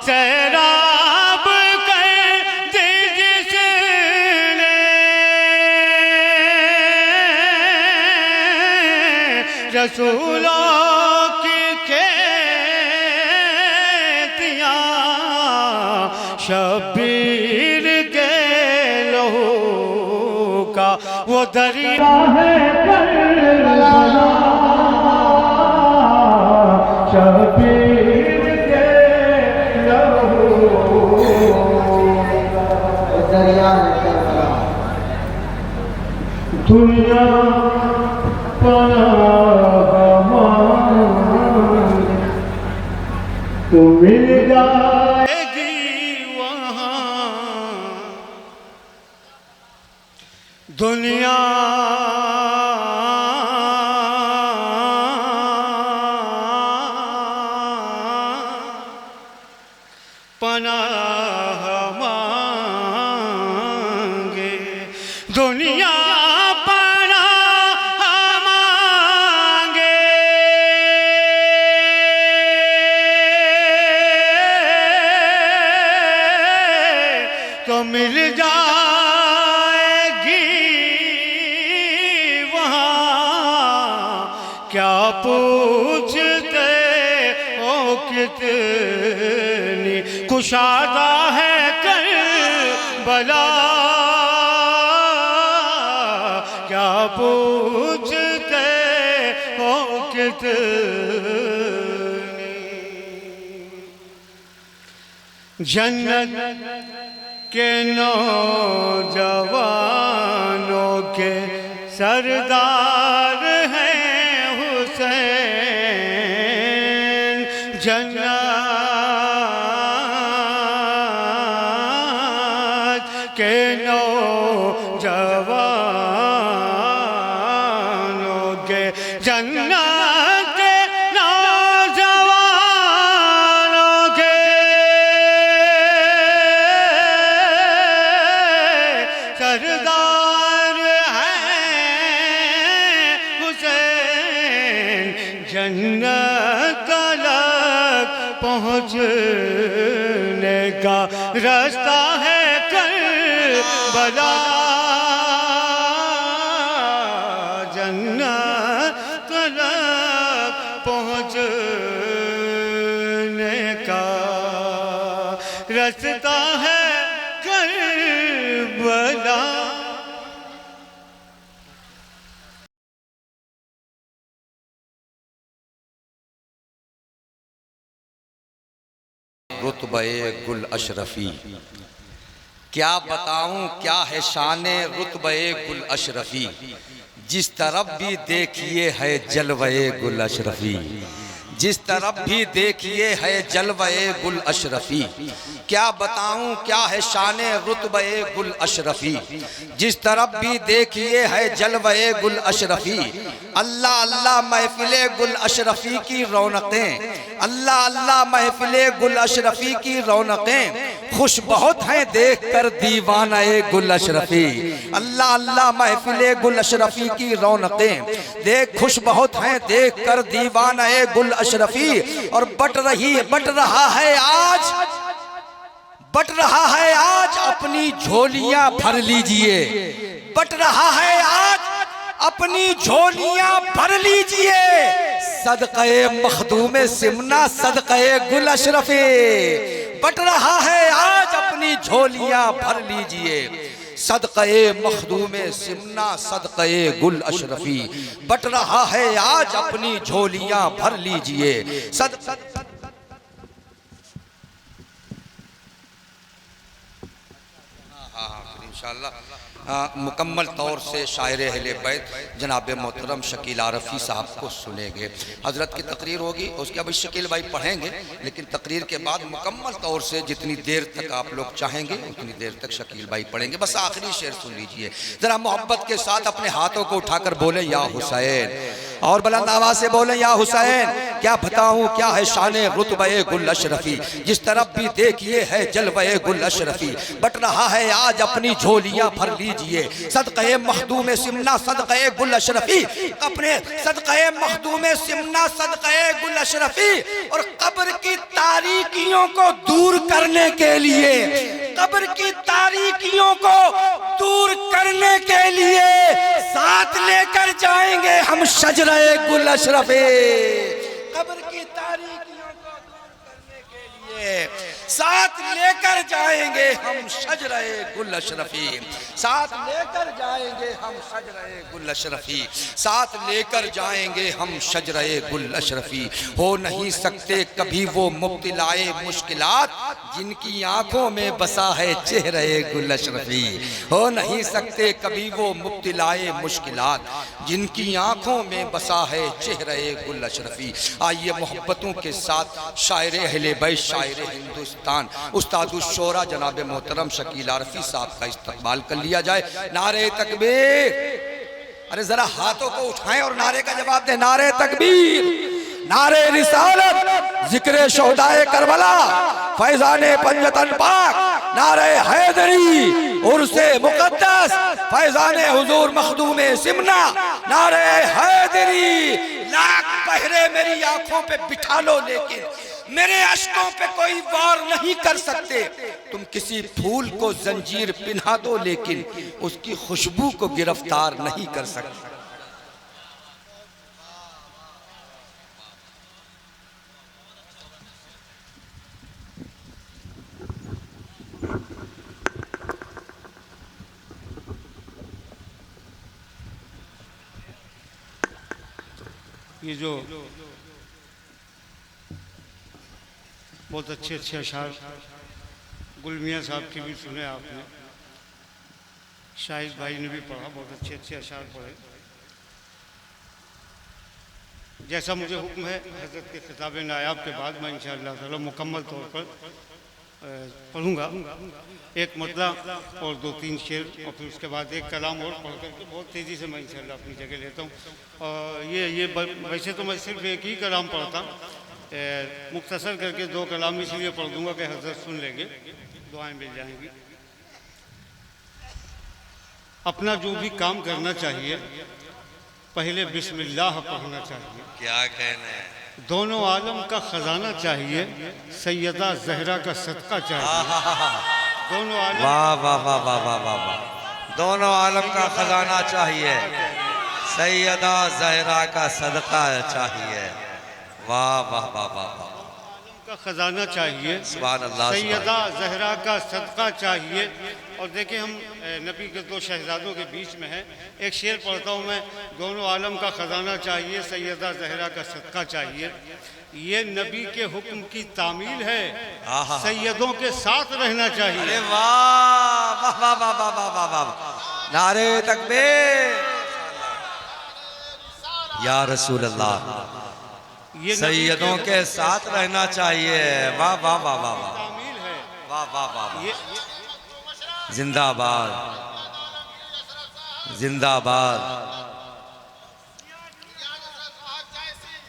सैराब कर दी जिसने रसूलों की खेतियाँ, शबीर के लहू का वो दरिया है करबला, शबीर के लहू वो दरिया है करबला। दुनिया तो मिल जाएगी वहाँ, दुनिया पनाह मांगे, दुनिया पनाह मांगे, तो मिल जाएगी वहाँ। क्या पूछते हो कितनी कुशादा है करबला, क्या पूछते हो कितनी। जन्नत के नौजवानों के सरदार हैं हुसैन, जन्नत के नौजवानों के, जन्नत के नौजवानों के सरदार हैं हुसैन, जन्नत तक पहुँचने का रास्ता है करबला, जन्नत तक पहुँचने का रास्ता है करबला। रुतबे गुल अशरफी, क्या बताऊं क्या है शाने रुतबे गुल अशरफी, जिस तरफ भी देखिए है जलवे गुल अशरफी, जिस तरफ भी देखिए है जलवे गुल अशरफी। क्या बताऊं क्या है शाने रुतबे गुल अशरफी, जिस तरफ भी देखिए है जलवे गुल अशरफी। अल्लाह अल्लाह महफिले गुल अशरफी की रौनकें, अल्लाह अल्लाह महफिले गुल अशरफी की रौनकें, खुश बहुत हैं देख कर दीवाना गुल अशरफी। अल्लाह अल्लाह महफिले गुल अशरफी की रौनकें देख, खुश बहुत हैं देख कर दीवाना गुल अशरफी। और बट रहा है आज, बट रहा है आज अपनी झोलियां भर लीजिए, बट रहा है आज अपनी झोलियां भर लीजिए, सदक़े मखदूमे सिमना सदक़े गुल अशरफी। बट रहा है आज अपनी झोलियां भर लीजिए, सदक़े मखदूमे सिमना सदक़े गुल अशरफी। बट रहा है आज अपनी झोलियां भर लीजिए, इंशाअल्लाह मुकम्मल तौर से शायर अहले बैत जनाब मोहतरम शकील आरफी साहब को सुनेंगे। हज़रत की तकरीर होगी, उसके अब शकील भाई पढ़ेंगे, लेकिन तकरीर के बाद मुकम्मल तौर से जितनी देर तक आप लोग चाहेंगे उतनी देर तक शकील भाई पढ़ेंगे। बस आखिरी शेर सुन लीजिए ज़रा मोहब्बत के साथ, अपने हाथों को उठाकर बोले या हुसैन, और बुलंद आवाज़ से बोले या हुसैन। क्या बताऊँ क्या है शाने रुतबे गुल अशरफी, जिस तरफ भी देखिए है जलवे गुल अशरफी। बट रहा है आज अपनी झोलियां भर लीजिए, सदक़े मखदूमे सिमना सदक़े गुल अशरफी, अपने सदक़े मखदूमे सिमना सदक़े गुल अशरफी। और कब्र की तारीकियों को दूर करने के लिए, कब्र की तारीकियों को दूर करने के लिए साथ लेकर जाएंगे हम शजरे गुल अशरफी। कब्र की तारीकियों को दूर करने के लिए साथ लेकर जाएंगे हम शजरे गुल अशरफी, साथ लेकर जाएंगे हम शजरे गुल अशरफी, साथ लेकर जाएंगे हम शजरे गुल अशरफी। हो नहीं सकते कभी वो मुब्तिलाए मुश्किलात, जिनकी आंखों में बसा है चेहरे गुल अशरफी। हो नहीं सकते कभी वो मुब्तिलाए मुश्किलात, जिनकी आंखों में बसा है चेहरे गुल अशरफी। आइए मोहब्बतों के साथ शायर अहले बैत शायर हिंदुस्तान उस्तादुश्शोरा जनाब मोहतरम शकील आरफी साहब का इस्तकबाल कर लिया जाए। नारे तकबीर, अरे जरा हाथों को उठाएं और नारे का जवाब दें। नारे तकबीर, नारे रिसालत, जिक्र शोहदाए करबला, फैजाने पंजतन पाक, नारे हैदरी उर्से मुकद्दस, फैजाने हुजूर मखदूमे सिमना, नारे हैदरी। लाख पहरे मेरी आंखों पे बिठा लो लेकिन मेरे अश्कों पे कोई वार नहीं कर सकते। तुम किसी फूल को जंजीर पिन्हा दो लेकिन उसकी खुशबू को गिरफ्तार नहीं कर सकते। ये जो बहुत अच्छे अच्छे अशार गुल मियाँ साहब के भी सुने आपने, शाहिद भाई ने भी पढ़ा, बहुत अच्छे अच्छे अशार पढ़े। जैसा मुझे हुक्म है हज़रत के खिताब नायाब के बाद मैं इंशाअल्लाह ताला मुकम्मल तौर पर पढ़ूंगा एक मतला और 2-3 शेर और फिर उसके बाद एक कलाम और पढ़ करके बहुत तेज़ी से मैं इंशाअल्लाह अपनी जगह लेता हूँ। और ये वैसे तो मैं सिर्फ एक ही कलाम पढ़ता, मुख्तसर करके 2 कलाम इसलिए पढ़ दूंगा कि हज़रत सुन लेंगे, दुआएं मिल जाएंगी। अपना जो भी काम करना चाहिए पहले बिस्मिल्लाह पढ़ना चाहिए। क्या कहना है? दोनों आलम का खजाना चाहिए, सैयदा जहरा का सदका चाहिए। दोनों आलम, वाह वाह वाह वाह वाह वाह वाह, दोनों आलम का खजाना चाहिए, सैयदा जहरा का सदका चाहिए। वाह वाह वाह वाह वाह, का खजाना चाहिए, सुभान अल्लाह, सैयदा जहरा का सदका चाहिए। और देखिए हम नबी के 2 शहजादों के बीच में है, एक शेर पढ़ता हूँ मैं, दोनों आलम का खजाना चाहिए, सैयदा जहरा का सदका चाहिए। ये नबी के हुक्म की तामील है, सैयदों के साथ रहना चाहिए। अरे वाह वाह वाह वाह वाह वाह वाह वाह, नारे तकबीर या रसूल अल्लाह, ये सैयदों के साथ रहना चाहिए। वाह वाह वाह वाह वाह, तामील है। वाह वाह वाह, ये जिंदाबाद जिंदाबाद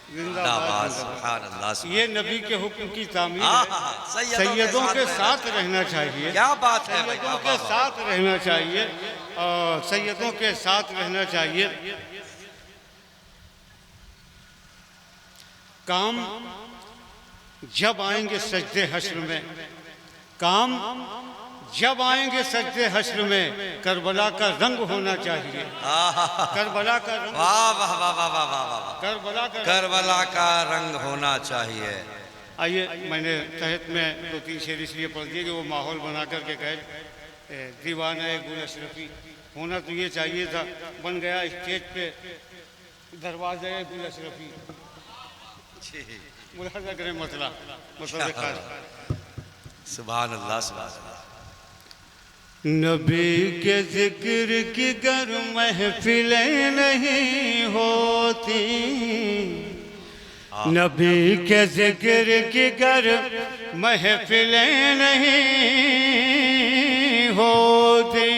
जिंदाबाद, सुभान अल्लाह। ये नबी के हुक्म की तामील है, सैयदों के साथ रहना चाहिए। क्या बात है, सैयदों के साथ रहना चाहिए, सैयदों के साथ रहना चाहिए। काम जब आएंगे सजदे हश्र में, काम जब आएंगे सजदे हश्र में, करबला का रंग होना चाहिए। करबला का रंग, वाह वाह वाह वाह वाह वाह, करबला का रंग होना चाहिए। आइए, मैंने तहत में 2-3 शेर इसलिए पढ़ दिए कि वो माहौल बना करके कहे दीवाना गुल अशरफी होना तो ये चाहिए था, बन गया स्टेज पे दरवाज़ा गुल अशरफी। मुलाजा करें मसला सुभान अल्लाह, सुभान अल्लाह। नबी के जिक्र की गर महफिलें नहीं होती, नबी के जिक्र की गर महफिलें नहीं होती,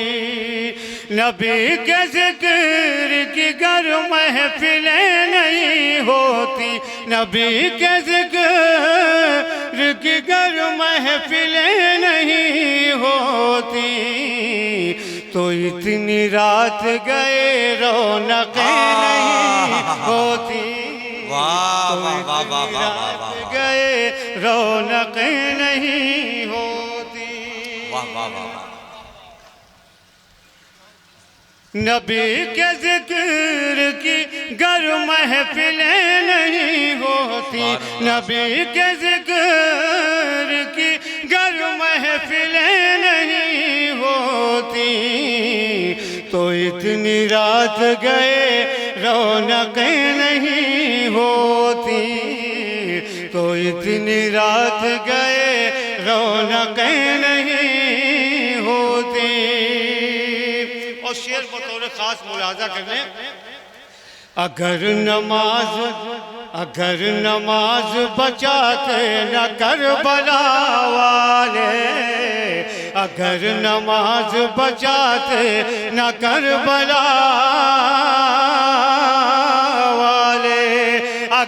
नबी के जिक्र की गर महफिलें नहीं होती, नबी के जिक्र की गर महफिलें नहीं होती, तो इतनी रात गए रौनकें नहीं होती। वाह वाह वाह वाह वाह, गए रौनकें नहीं होती। वाह वाह वाह, नबी के जिक्र की गर महफिलें नहीं होती, नबी के जिक्र की गर महफिलें नहीं होती, तो इतनी रात गए रौनकें नहीं होती, तो इतनी रात गए रौनकें नहीं होती। और शेर बतौर खास मुलाजा करने, अगर नमाज बचाते न करबला वाले, अगर नमाज बचाते न करबला वाले,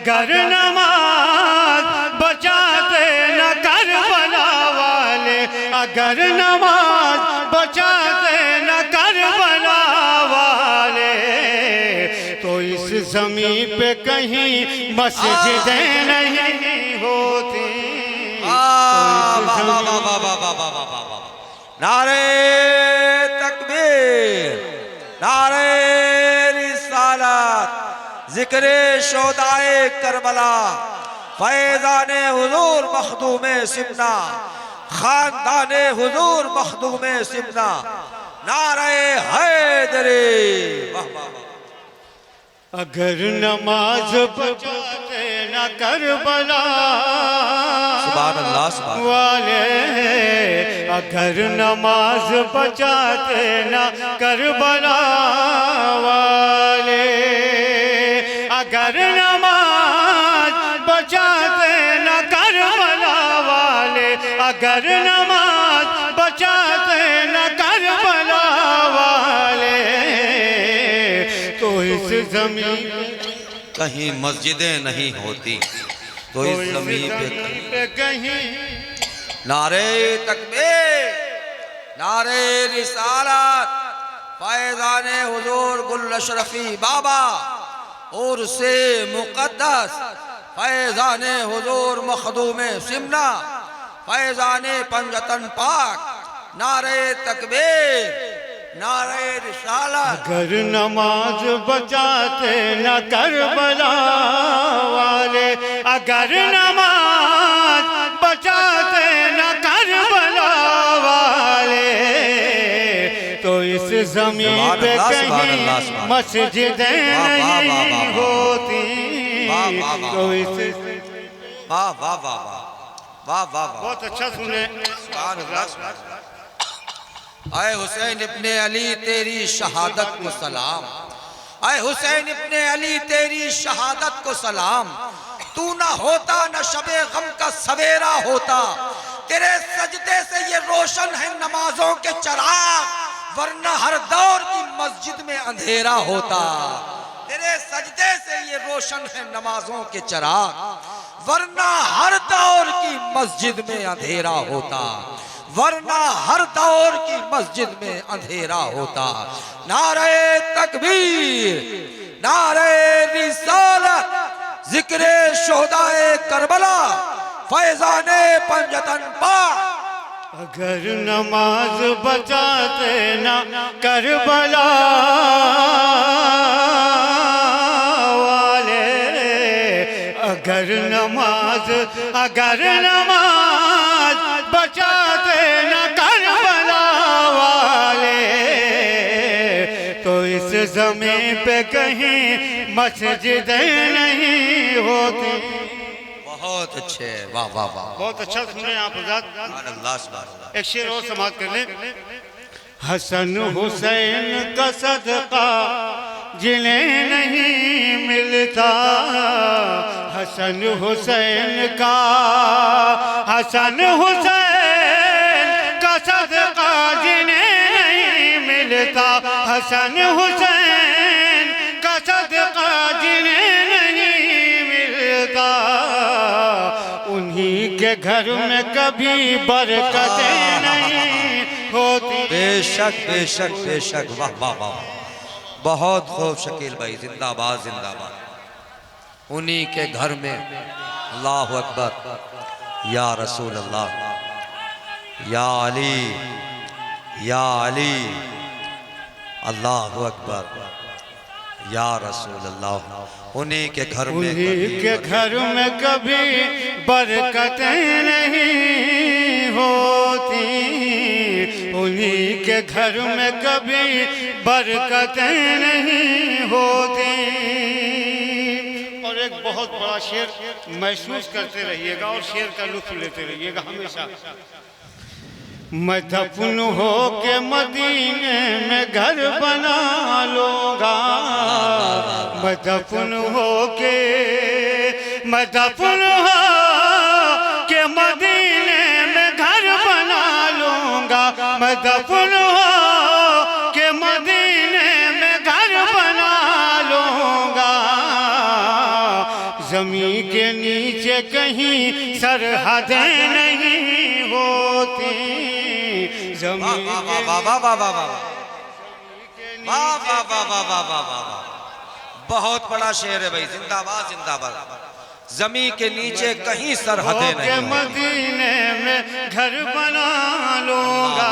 अगर नमाज बचाते न करबला वाले, अगर नमाज बचाते न करबला वाले, तो इस ज़मीन पे कहीं मस्जिदें नहीं होती। नारे तकबीर, नारे रिसालत, जिक्रे शोदाए करबला, फैज़ाने हुजूर मखदूमे सिमना, खानदाने हुजूर मखदूमे सिमना, नारे हैदरी। अगर नमाज बचाते न करबला वाले, अगर नमाज बचाते न करबला वाले, अगर नमाज बचाते न करबला वाले, अगर नमाज बचाते न करबला वाले, तो इस जमीन कहीं मस्जिदें नहीं होती, तो इस जमीन पे कहीं। नारे तकबीर, नारे रिसालत, फैज़ाने हुजूर गुल अशरफी बाबा और से मुक़द्दस, फैज़ाने हुजूर मखदूमे सिमना, फैज़ाने पंजतन पाक, नारे तकबीर, नारे रिसालत। अगर नमाज बचाते न करबला वाले, अगर नमाज बचाते न करबला वाले, तो इस जमीन पे कहीं मस्जिदें नहीं होती। तो इस वाह वाह वाह वाह वाह वाह, बहुत अच्छा सुने। आए हुसैन इब्ने अली तेरी शहादत को सलाम, आए हुसैन इब्ने अली तेरी शहादत को सलाम, तू ना होता न शबे गम का सवेरा होता, तेरे सजदे से ये रोशन है नमाजों के चराग, वरना हर दौर की मस्जिद में अंधेरा होता। तेरे सजदे से ये रोशन है नमाजों के चराग, वरना हर दौर की मस्जिद में अंधेरा होता, वरना हर दौर की मस्जिद में अंधेरा होता। नारे तकबीर, नारे रिसालत, जिक्रे शोहदाए करबला, फैज़ाने पंजतन पाक। अगर नमाज बचाते न करबला वाले, अगर नमाज बचाते न करबला वाले, तो इस जमीन पे कहीं मस्जिदें नहीं होती। बहुत अच्छे, वाह वाह वाह, बहुत अच्छा सुने आप आजाद। अल्लाह सुभान अल्लाह। एक शेर और समाप्त कर लें। हसन हुसैन का सदका जिन्हें नहीं मिलता, हसन हुसैन का, हसन हुसैन का सदका जिन्हें नहीं मिलता, हसन हुसैन का सदका जिन्हें नहीं मिलता, उन्हीं के घर में कभी बरकतें नहीं होती। बेशक बेशक बेशक, वाह वाह वाह, बहुत खूब शकील भाई, जिंदाबाद जिंदाबाद। उन्हीं के घर में, अल्लाह अकबर, या रसूल अल्लाह, या अली, या अली, अल्लाह अकबर, या रसूल अल्लाह। उन्हीं के घर में, उन्हीं के घर में कभी बरकतें नहीं होती, उन्हीं के घर में कभी बरकतें नहीं होती। और एक बहुत बड़ा शेर महसूस करते रहिएगा और शेर का लुत्फ लेते रहिएगा हमेशा। मैं दफन हो के मदीने में घर बना लूँगा, मैं दफन हो के, मैं दफन हो के मदीने में घर बना लूँगा, मैं दफन हो के मदीने में घर बना लूँगा। जमी के नीचे कहीं सरहदें नहीं होती, जमी वाह वाह वाह वाह वाह वाह वाह वाह वाह वाह वाह वाह वाह वाह, बहुत बड़ा शेर है भाई, जिंदाबाद जिंदाबाद। जमी के नीचे कहीं सरहदें नहीं, मदीने में घर बना लूंगा,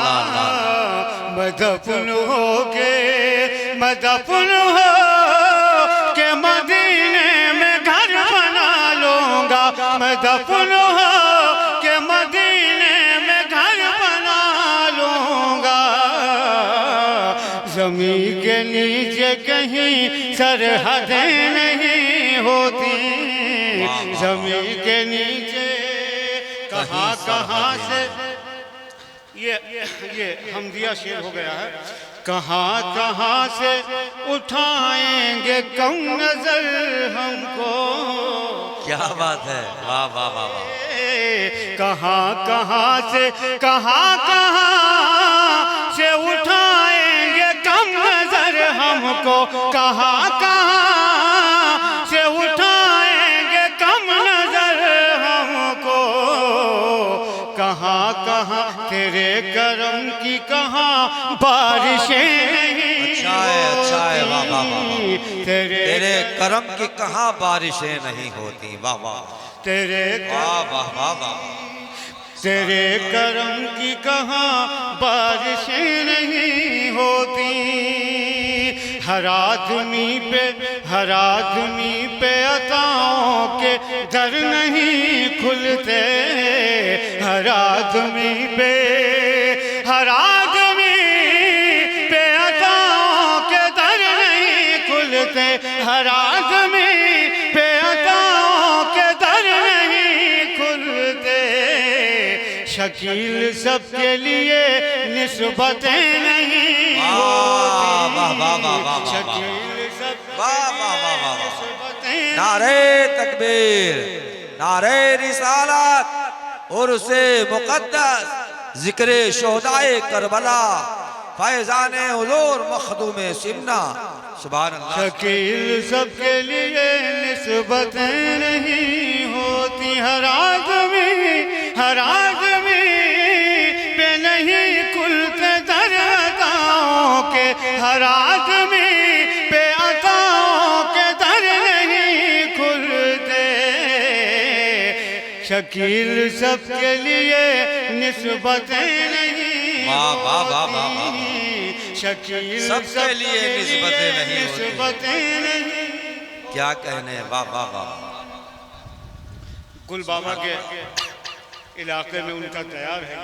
मदफन हो के मदफन हो के मदीने में घर बना लूंगा, मदफन हो के मदीने में घर बना लूंगा, जमी के नीचे कहीं सरहदें नहीं होती, जमी के नीचे कहाँ कहाँ से ये हमदिया शेर हो गया है, कहाँ कहाँ से उठाएंगे कम नजर हमको, क्या बात है, वाह वाह वाह वाह, कहाँ कहाँ से उठाएंगे कम नजर हमको, कहाँ कहाँ से उठाएंगे कम नजर हमको, कहाँ कहाँ तेरे करम की कहाँ बारिशें नहीं, अच्छा है वाह वाह वाह, तेरे करम की कहाँ बारिशें नहीं होती, वाह वाह, तेरे वाह वाह वाह वाह, तेरे करम की कहाँ बारिशें नहीं होती, हर आदमी पे अताओं के दर नहीं खुलते, हर आदमी पे अताओं के दर नहीं खुलते, हर आदमी पे अताओं के दर नहीं खुलते, शकील सबके लिए निस्बतें नहीं होती, शकील सबके वाह वाह वाह वाह, निस्बतें नारे तकबीर, नारे रिसालत और उसे मुक़द्दस, जिक्रे शोहदाए करबला, फैज़ाने हुज़ूर मखदूमे सिमना, सुभान अल्लाह। शकील सबके लिए निस्बतें नहीं होती, हर आदमी पे नहीं खुलते दर अताओं के, हर आदमी पे अताओं के दर नहीं खुलते, शकील सबके लिए निस्बतें नहीं, वाह वाह वाह वाह वाह, शकील सबके लिए निस्बतें नहीं होती, निस्बतें नहीं, क्या कहने, वाह वाह वाह, गुल बाबा के इलाके में उनका तैयार है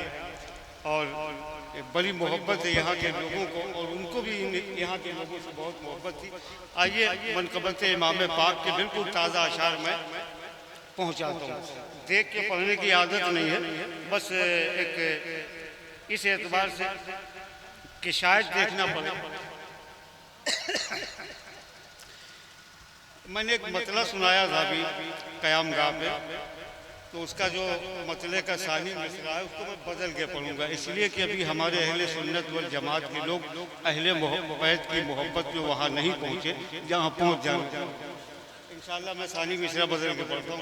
और बड़ी मोहब्बत है यहाँ के लोगों को, और उनको भी यहाँ के लोगों से बहुत मोहब्बत थी। आइए मनक़बत इमाम पाक के बिल्कुल ताज़ा अशार में पहुँचाता हूँ, देख के पढ़ने की आदत नहीं है, बस एक इस एतबार से कि शायद देखना पड़े। मैंने एक मतला सुनाया था अभी क़याम गाह पे, तो उसका जो मतले का सानी मिसरा है उसको मैं बदल के पढ़ूंगा, इसलिए कि अभी हमारे अहले सुन्नत वल जमात के लोग अहले बैत की मोहब्बत में वहाँ नहीं पहुँचे जहाँ पहुँच जाए। इंशाअल्लाह मैं सानी मिसरा बदल के पढ़ता हूँ।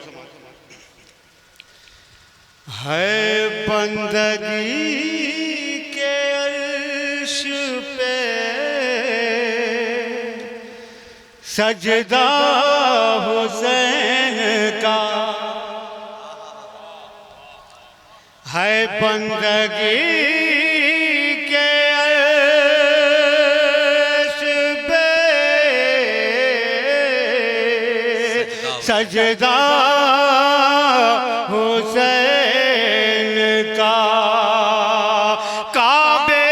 है बंदगी के अर्श पे सजदा हुसैन का, है बंदगी के अर्श पे सजदा हुसैन का, काबे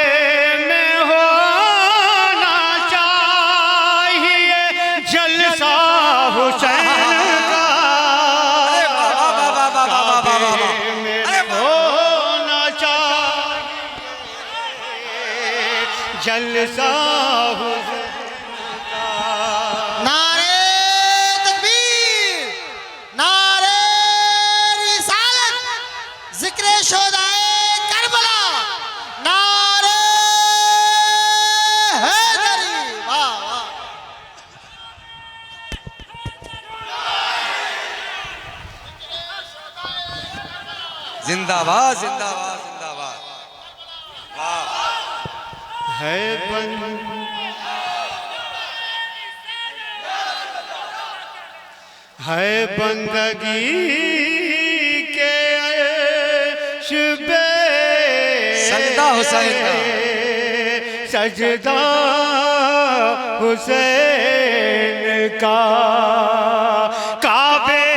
में होना चाहिए जलसा हुसैन का, काबे में होना चाहिए जलसा हुसैन का। नारे तकबीर, नारे रिसालत, जिक्रे शोहदाए करबला, नारे हैदरी, वाह वाह। जिंदाबाद जिंदाबाद जिंदाबाद। है बंदगी के शुबे सजदा हुसैन का, सजदा हुसैन का, काबे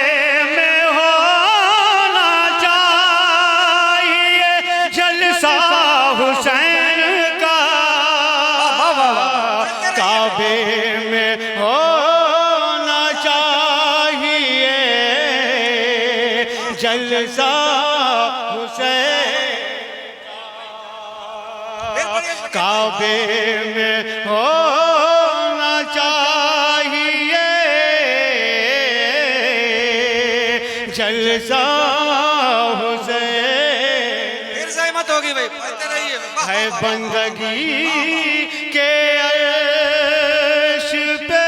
में होना चाहिए जलसा हुसैन का, काबे में होना चाहिए जलसा हुसैन, काबे में होना चाहिए जलसा हुसैन। फिर सहमत होगी भाई, पढ़ते रहिए। है बंदगी के अर्श पे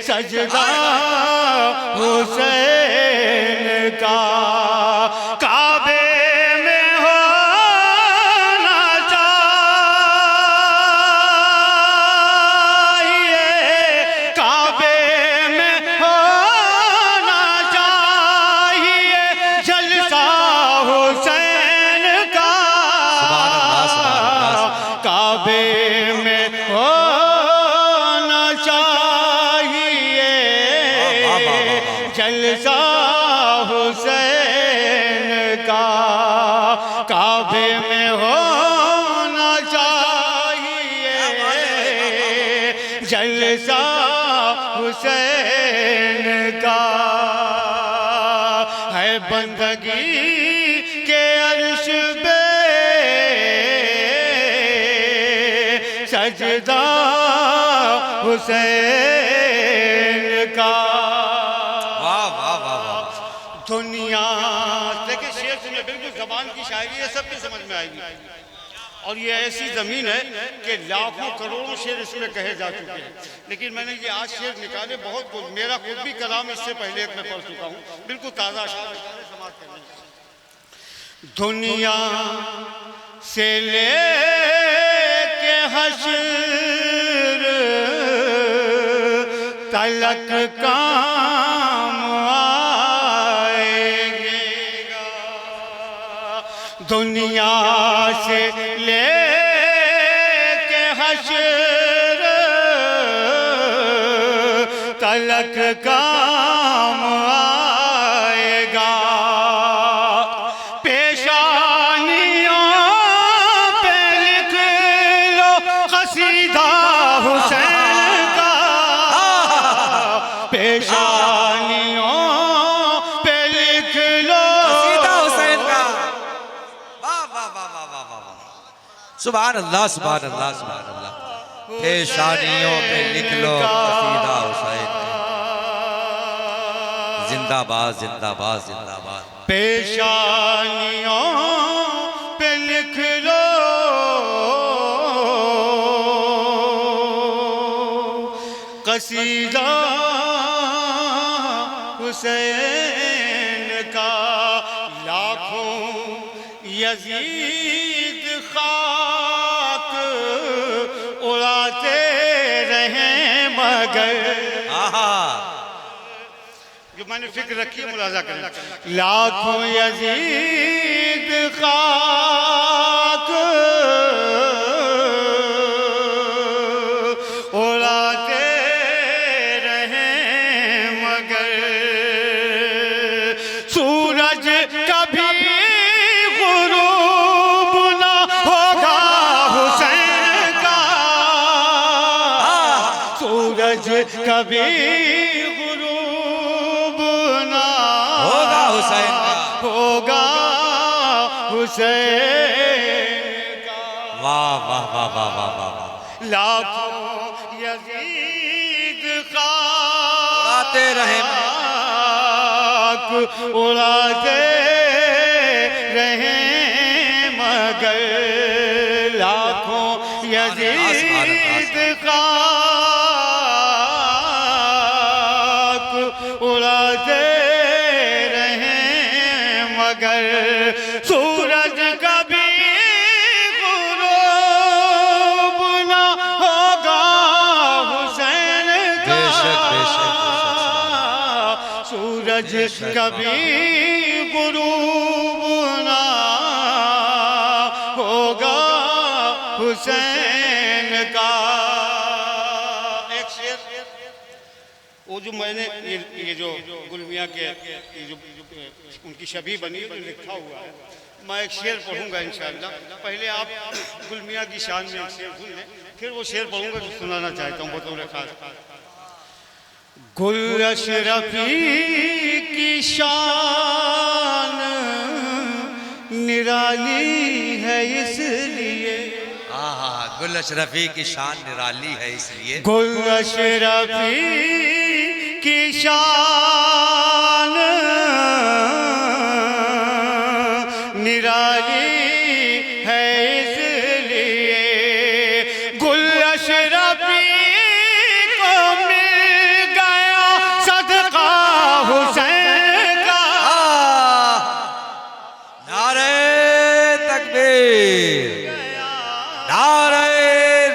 सजदा हुसैन का, काबे में होना चाहिए, काबे में होना चाहिए जलसा हुसैन का, काबे में होना चाहिए जलसा हुसैन का, काबे में होना चाहिए जलसा हुसैन का। है बंदगी के अर्श पे सजदा हुसैन का। वाह वाह वाह वाह। दुनिया देखिए शेर सुने, बिल्कुल जबान की शायरी है, सबकी समझ में आएगी। और ये ऐसी ज़मीन है कि लाखों करोड़ों शेर इसमें कहे जा चुके हैं, लेकिन मैंने ये आज शेर निकाले बहुत कुछ, मेरा खुद भी कलाम इससे पहले एक मैं पढ़ चुका हूँ, बिल्कुल ताज़ा शेर समाज करने। दुनिया से ले के हश्र तलक काम आएंगे, दुनिया से ले के हश्र तलक काम आएगा, पेशानियों पे लिख लो कसीदा हुसैन का, पेशानियों पे लिख लो कसीदा हुसैन का। वाह वाह वाह वाह वाह वाह वाह। सुभान अल्लाह सुभान अल्लाह सुभान अल्लाह। पेशानियों पे लिख लो कसीदा हुसैन का। जिंदाबाद जिंदाबाद जिंदाबाद। पेशानियों पे लिख लो कसीदा हुसैन का, लाखों यजीद खाक उड़ाते रहे मगर, जो मैंने फिक्र रखी है मुलाजा करें, लाखों यजीद खाक उड़ाते रहे मगर, सूरज कभी गुरूब ना होगा हुसैन का, सूरज कभी होगा हुसैन का, होगा हुसैन का। वाह वाह वाह वाह वाह वाह वाह। लाखों यजीद उड़ाते रहे उड़ाते रहे मगर, लाखों यजीद खाक उड़ाते मगर सूरज कभी गुरूब ना होगा हुसैन का। सूरज कभी गुरूब ना होगा हुसैन का। एक शेर वो जो मैंने ये जो गुलमिया के ये जो उनकी छवि बनी है, लिखा हुआ है, मैं एक शेर पढ़ूंगा इंशाअल्लाह। पहले आप गुलमिया की शान में एक शेर सुन लें, फिर वो शेर पढ़ूंगा जो सुनाना चाहता हूँ बतौर खास। गुल अशरफी की शान निराली है इसलिए। गुल अशरफी की शान निराली है इसलिए। गुल अशरफी की शान निराली है इसलिए। गुल अशरफी को मिल गया सदका हुसैन का। नारे तकबीर, नारे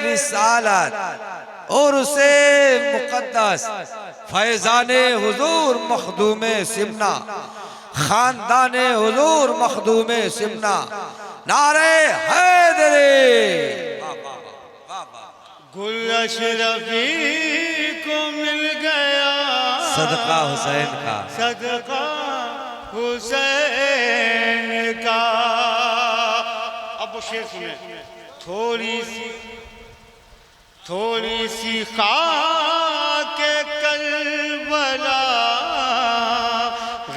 रिसालत और उसे मुकद्दस फैजाने हुजूर मखदूमे सिमना, खानदाने हुजूर मखदूमे सिमना। नारे हैदरी। गुल अशरफी को मिल गया सदका हुसैन का, सदका हुसैन का। अब वो शेर सुने। थोड़ी सी खाके करबला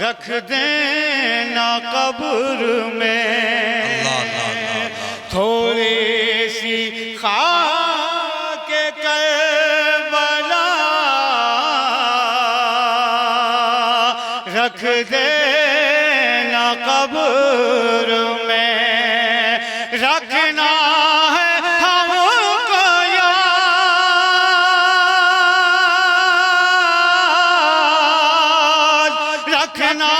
रख देना कब्र में। थोड़ी सी खाके करबला रख देना कब्र में। रखना है हमको याद, रखना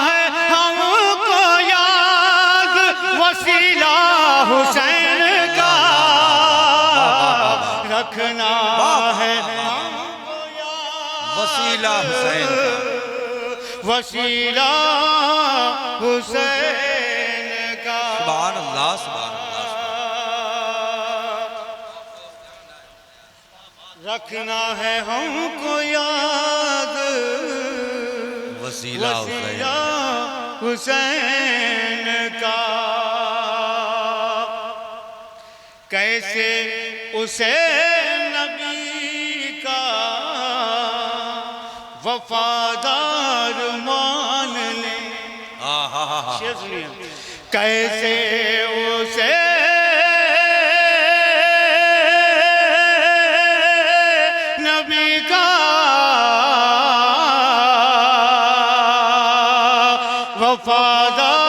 है हमको याद वसीला हुसैन का। रखना है हमको याद वसीला हुसैन का, वसीला हुसैन का। सुभान अल्लाह, सुभान अल्लाह। रखना है हमको याद वसीला वसीला हुसैन का। कैसे उसे नबी का वफादार मान ले। शेर सुनिए। कैसे उसे नबी का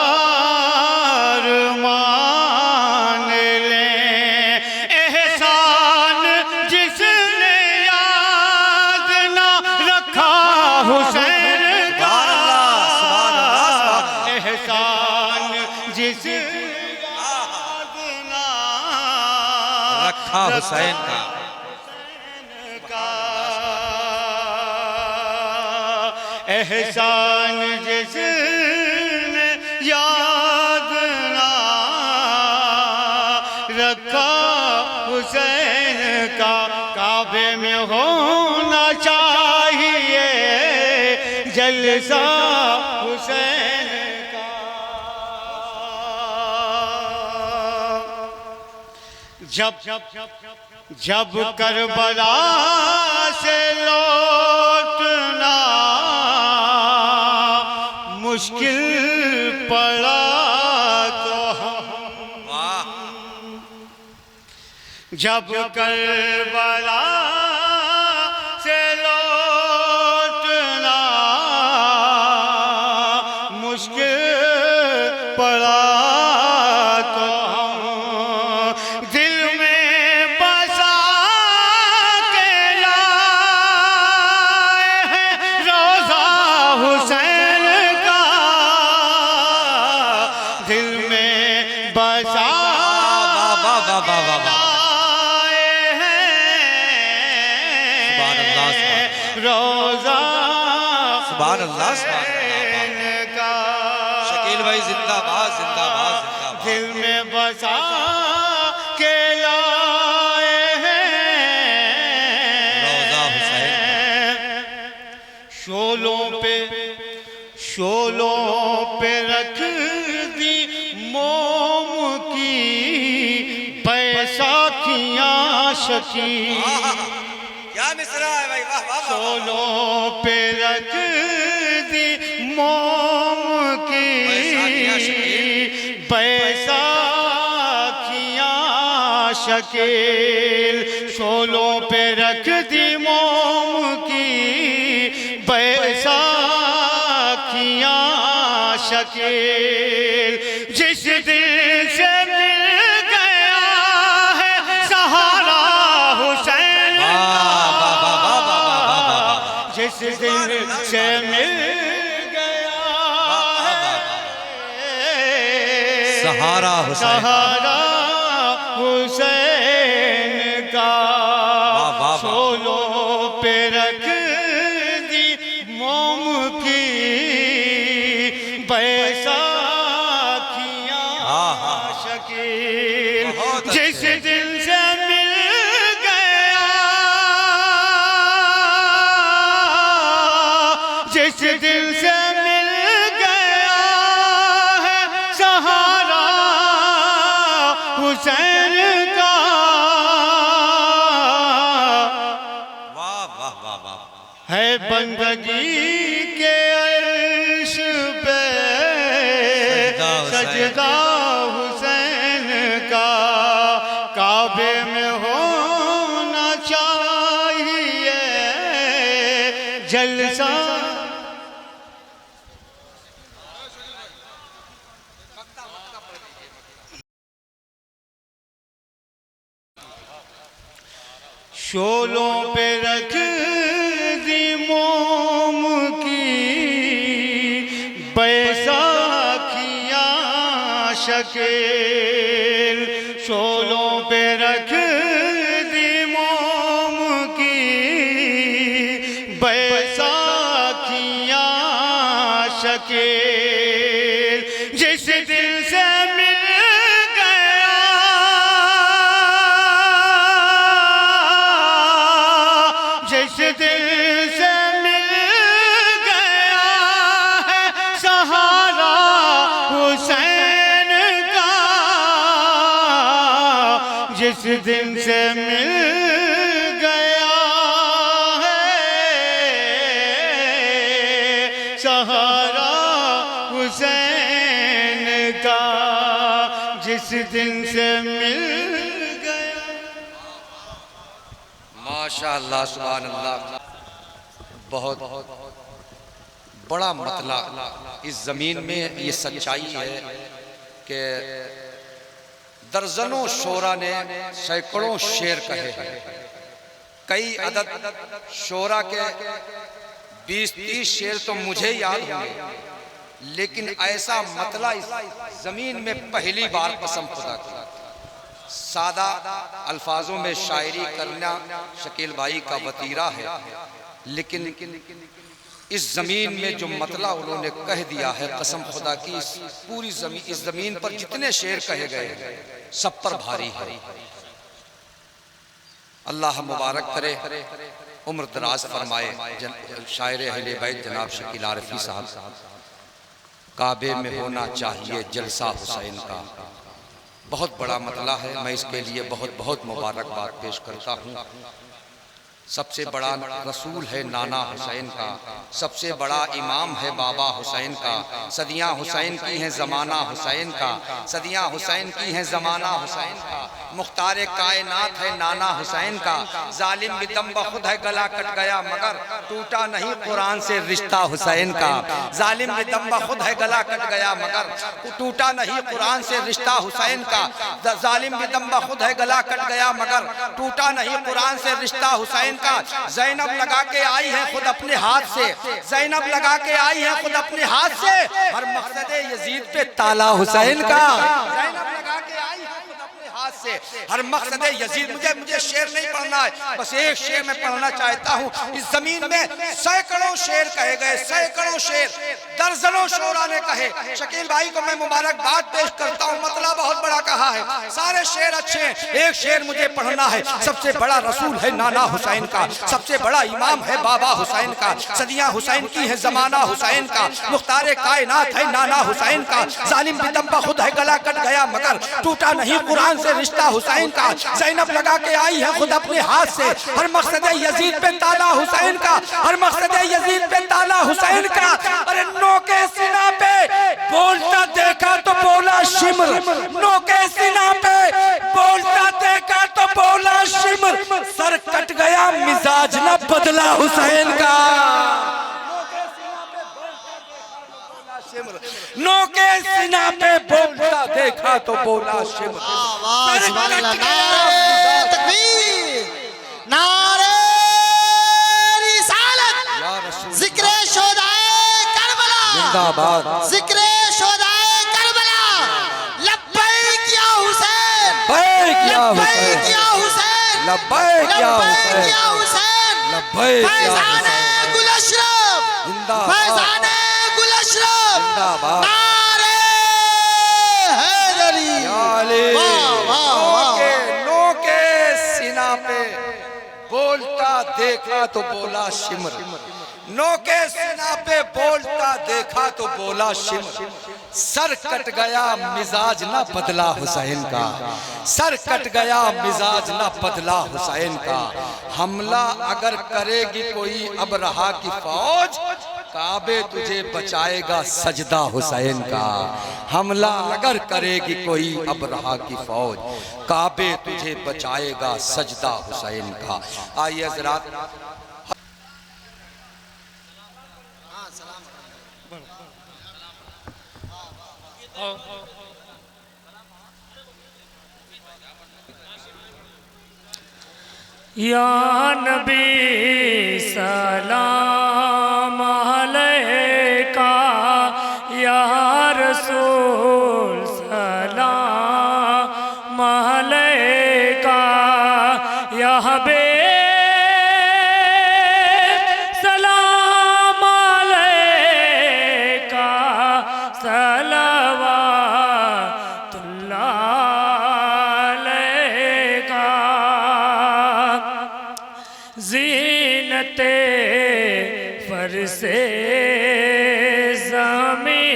वफादार मान ले। एहसान जिसने याद ना रखा हुसैन का। एहसान जिसने याद ना रखा हुसैन का। एहसान जिसने याद ना रखा हुसैन का। काबे में होना चाहिए जलसा हुसैन का। जब करबला से लौटना मुश्किल पड़ा तो हम। जब करबला से लौटना मुश्किल पड़ा तो हम दिल में बसा के लाए हैं रोज़ा हुसैन का। रोजा सुभान अल्लाह, सुभान अल्लाह। का शकील भाई जिंदाबाद जिंदाबाद जिंदाबाद। दिल में बसा के लाए हैं रोजा हुसैन। शोलों पे रख दी मोम की बैसाखियां शकी। क्या मिसरा है भाई, वाह वाह वाह। शोलों पे रख दी मोम की बैसाखियां शकील। शोलों पे रख दी मोम की बैसाखियां शकील। जिस दिल से मिल गया है सहारा हुसैन का, जिस दिल से मिल गया है सहारा हुसैन। सहारा हुसैन का। वाह, वाह। शोलों पे रख दी मोम की बैसाखियां शकील। बहुत अच्छे। जिस दिल से मिल गया, जिस दिल से मिल गया है सहारा हुसैन का। वाह वाह वाह वाह। है बंदगी के अर्श पे सजदा हुसैन का। काबे में होना चाहिए जलसा। शोलों पे रख दी मोम की बैसाखियां शकील। शोलों पे रख दी मोम की बैसाखियां शकील। जिस दिल से मिल गया, जिस दिल से मिल गया है सहारा हुसैन का, जिस दिन से मिल गया है सहारा हुसैन का, जिस दिन से मिल गया। माशाअल्लाह सुभान अल्लाह। बहुत बड़ा मतला इस ज़मीन में ये सच्चाई है कि दर्जनों शोरा ने सैकड़ों शेर कहे हैं। कई अदद शोरा के 20-30 शेर तो मुझे याद होंगे, लेकिन ऐसा मतला इस ज़मीन में पहली बार कसम खुदा की। सादा अल्फाजों में शायरी करना शकील भाई का वतीरा है, लेकिन इस ज़मीन में जो मतला उन्होंने कह दिया है कसम खुदा की, पूरी ज़मीन, इस ज़मीन पर जितने शेर कहे गए सब पर भारी है। अल्लाह मुबारक करे, उम्र दराज फरमाए शायर अहले बैत जनाब शकील आरफी साहब। काबे में होना चाहिए जलसा हुसैन का। बहुत बड़ा मतला है, मैं इसके लिए बहुत बहुत मुबारकबाद पेश करता हूँ। सबसे बड़ा रसूल है नाना हुसैन का, सबसे बड़ा इमाम है बाबा हुसैन का। सदियाँ हुसैन की हैं ज़माना हुसैन का, सदियाँ हुसैन की हैं ज़माना हुसैन का। मुख्तार कायनात है नाना हुसैन का। जालिम भी दम बखुद है गला कट गया मगर टूटा नहीं कुरान से रिश्ता हुसैन का। जालिम भी दम बखुद है गला कट गया मगर टूटा नहीं कुरान से रिश्ता हुसैन का। जालिम भी दम बखुद है गला कट गया मगर टूटा नहीं कुरान से रिश्ता हुसैन का। ज़ैनब लगा के आई है खुद अपने हाथ से, ज़ैनब लगा के आई है खुद अपने हाथ से। हर मकसद यजीद पे ताला हुसैन का। ज़ैनब लगा के आई है खुद अपने हाथ हाथ से। हर मकसद यजीद, मुझे शेर नहीं पढ़ना है, बस एक शेर मैं पढ़ना चाहता हूँ। इस जमीन में सैकड़ों शेर कहे गए, सैकड़ों शेर, दर्जनों शोरा ने कहे। शकील भाई को मैं मुबारकबाद पेश करता हूँ, मतलब बहुत बड़ा कहा है, सारे शेर अच्छे हैं, एक शेर मुझे पढ़ना है। सबसे बड़ा रसूल है नाना हुसैन का, सबसे बड़ा इमाम है बाबा हुसैन का, सदियां हुसैन की है जमाना हुसैन का, मुख्तारे कायनात है नाना हुसैन का, जालिम बितम्बा खुद है गला कट गया मगर टूटा नहीं कुरान से रिश्ता हुसैन का, ज़ैनब लगा के आई है खुद अपने हाथ से, हर मकसद यजीद पे ताला हुसैन का, हर मकसद यजीद पे ताला हुसैन का। अरे नोके सीना पे बोलता देखा तो बोला शिमर, नोके सीना पे बोलता देखा तो बोला शिमर, सर कट गया मिजाज न बदला हुसैन का। नोके सीना पे बोलता देखा तो बोला शिमर, आवाज वाला नारे तकबीर, नारे रिसालत, जिक्रे शोदाए करबला, जिंदाबाद, जिक्रे शोदाए करबला, लब्बैक या हुसैन, लब्बैक या लब्बैक या हुसैन, लब्बैक या लब्बैक या हुसैन, लब्बैक या फैज़ाने गुल अशरफ, जिंदाबाद, फैज़ाने गुल अशरफ, जिंदाबाद, नारे हैदरी, वाह वाह वाह। नोके सीना पे बोलता देखा तो बोला शिमर, नोके सीना पे बोलता देखा तो बोला शिमर, सर कट गया मिजाज न बदला हुसैन का, सर कट गया मिजाज न बदला हुसैन का। हमला अगर करेगी कोई अब रहा की फौज, काबे तुझे बचाएगा सजदा हुसैन का। हमला अगर करेगी कोई अब रहा की फौज, काबे तुझे बचाएगा सजदा हुसैन का। आइए हज़रात, या नबी सलाम अलैका, या रसूल सलाम अलैका, या हबीब सलाम अलैका, सलवातुल्लाह अलैका। ज़ीनते फरसे ज़मी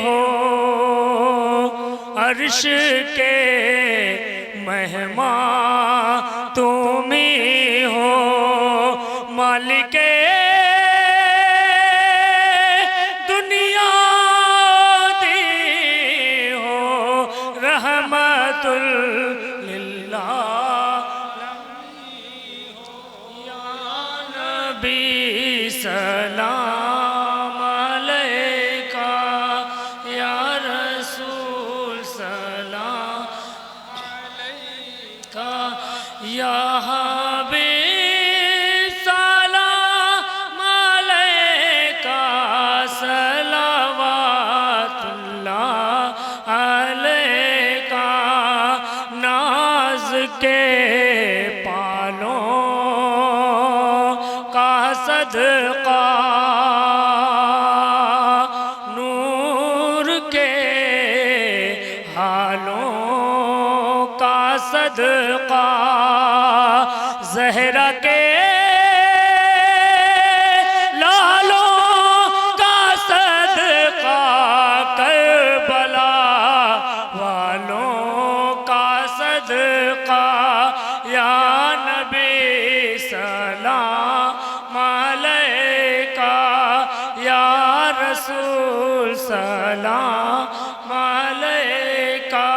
हो, अर्श के मेहमान तुम ही हो, मालिके दुनिया दी हो, रहमतुल सलाम अलैका, या रसूल सलाम अलैका, या हबीब सलाम अलैका, सलवातुल्लाह अलैका। नाज के सदका, नूर के हालों का सदका, ज़हरा के लालों का सदका, करबला वालों का सदका, या नबी सलाम अलैका, या रसूल सलाम अलैका,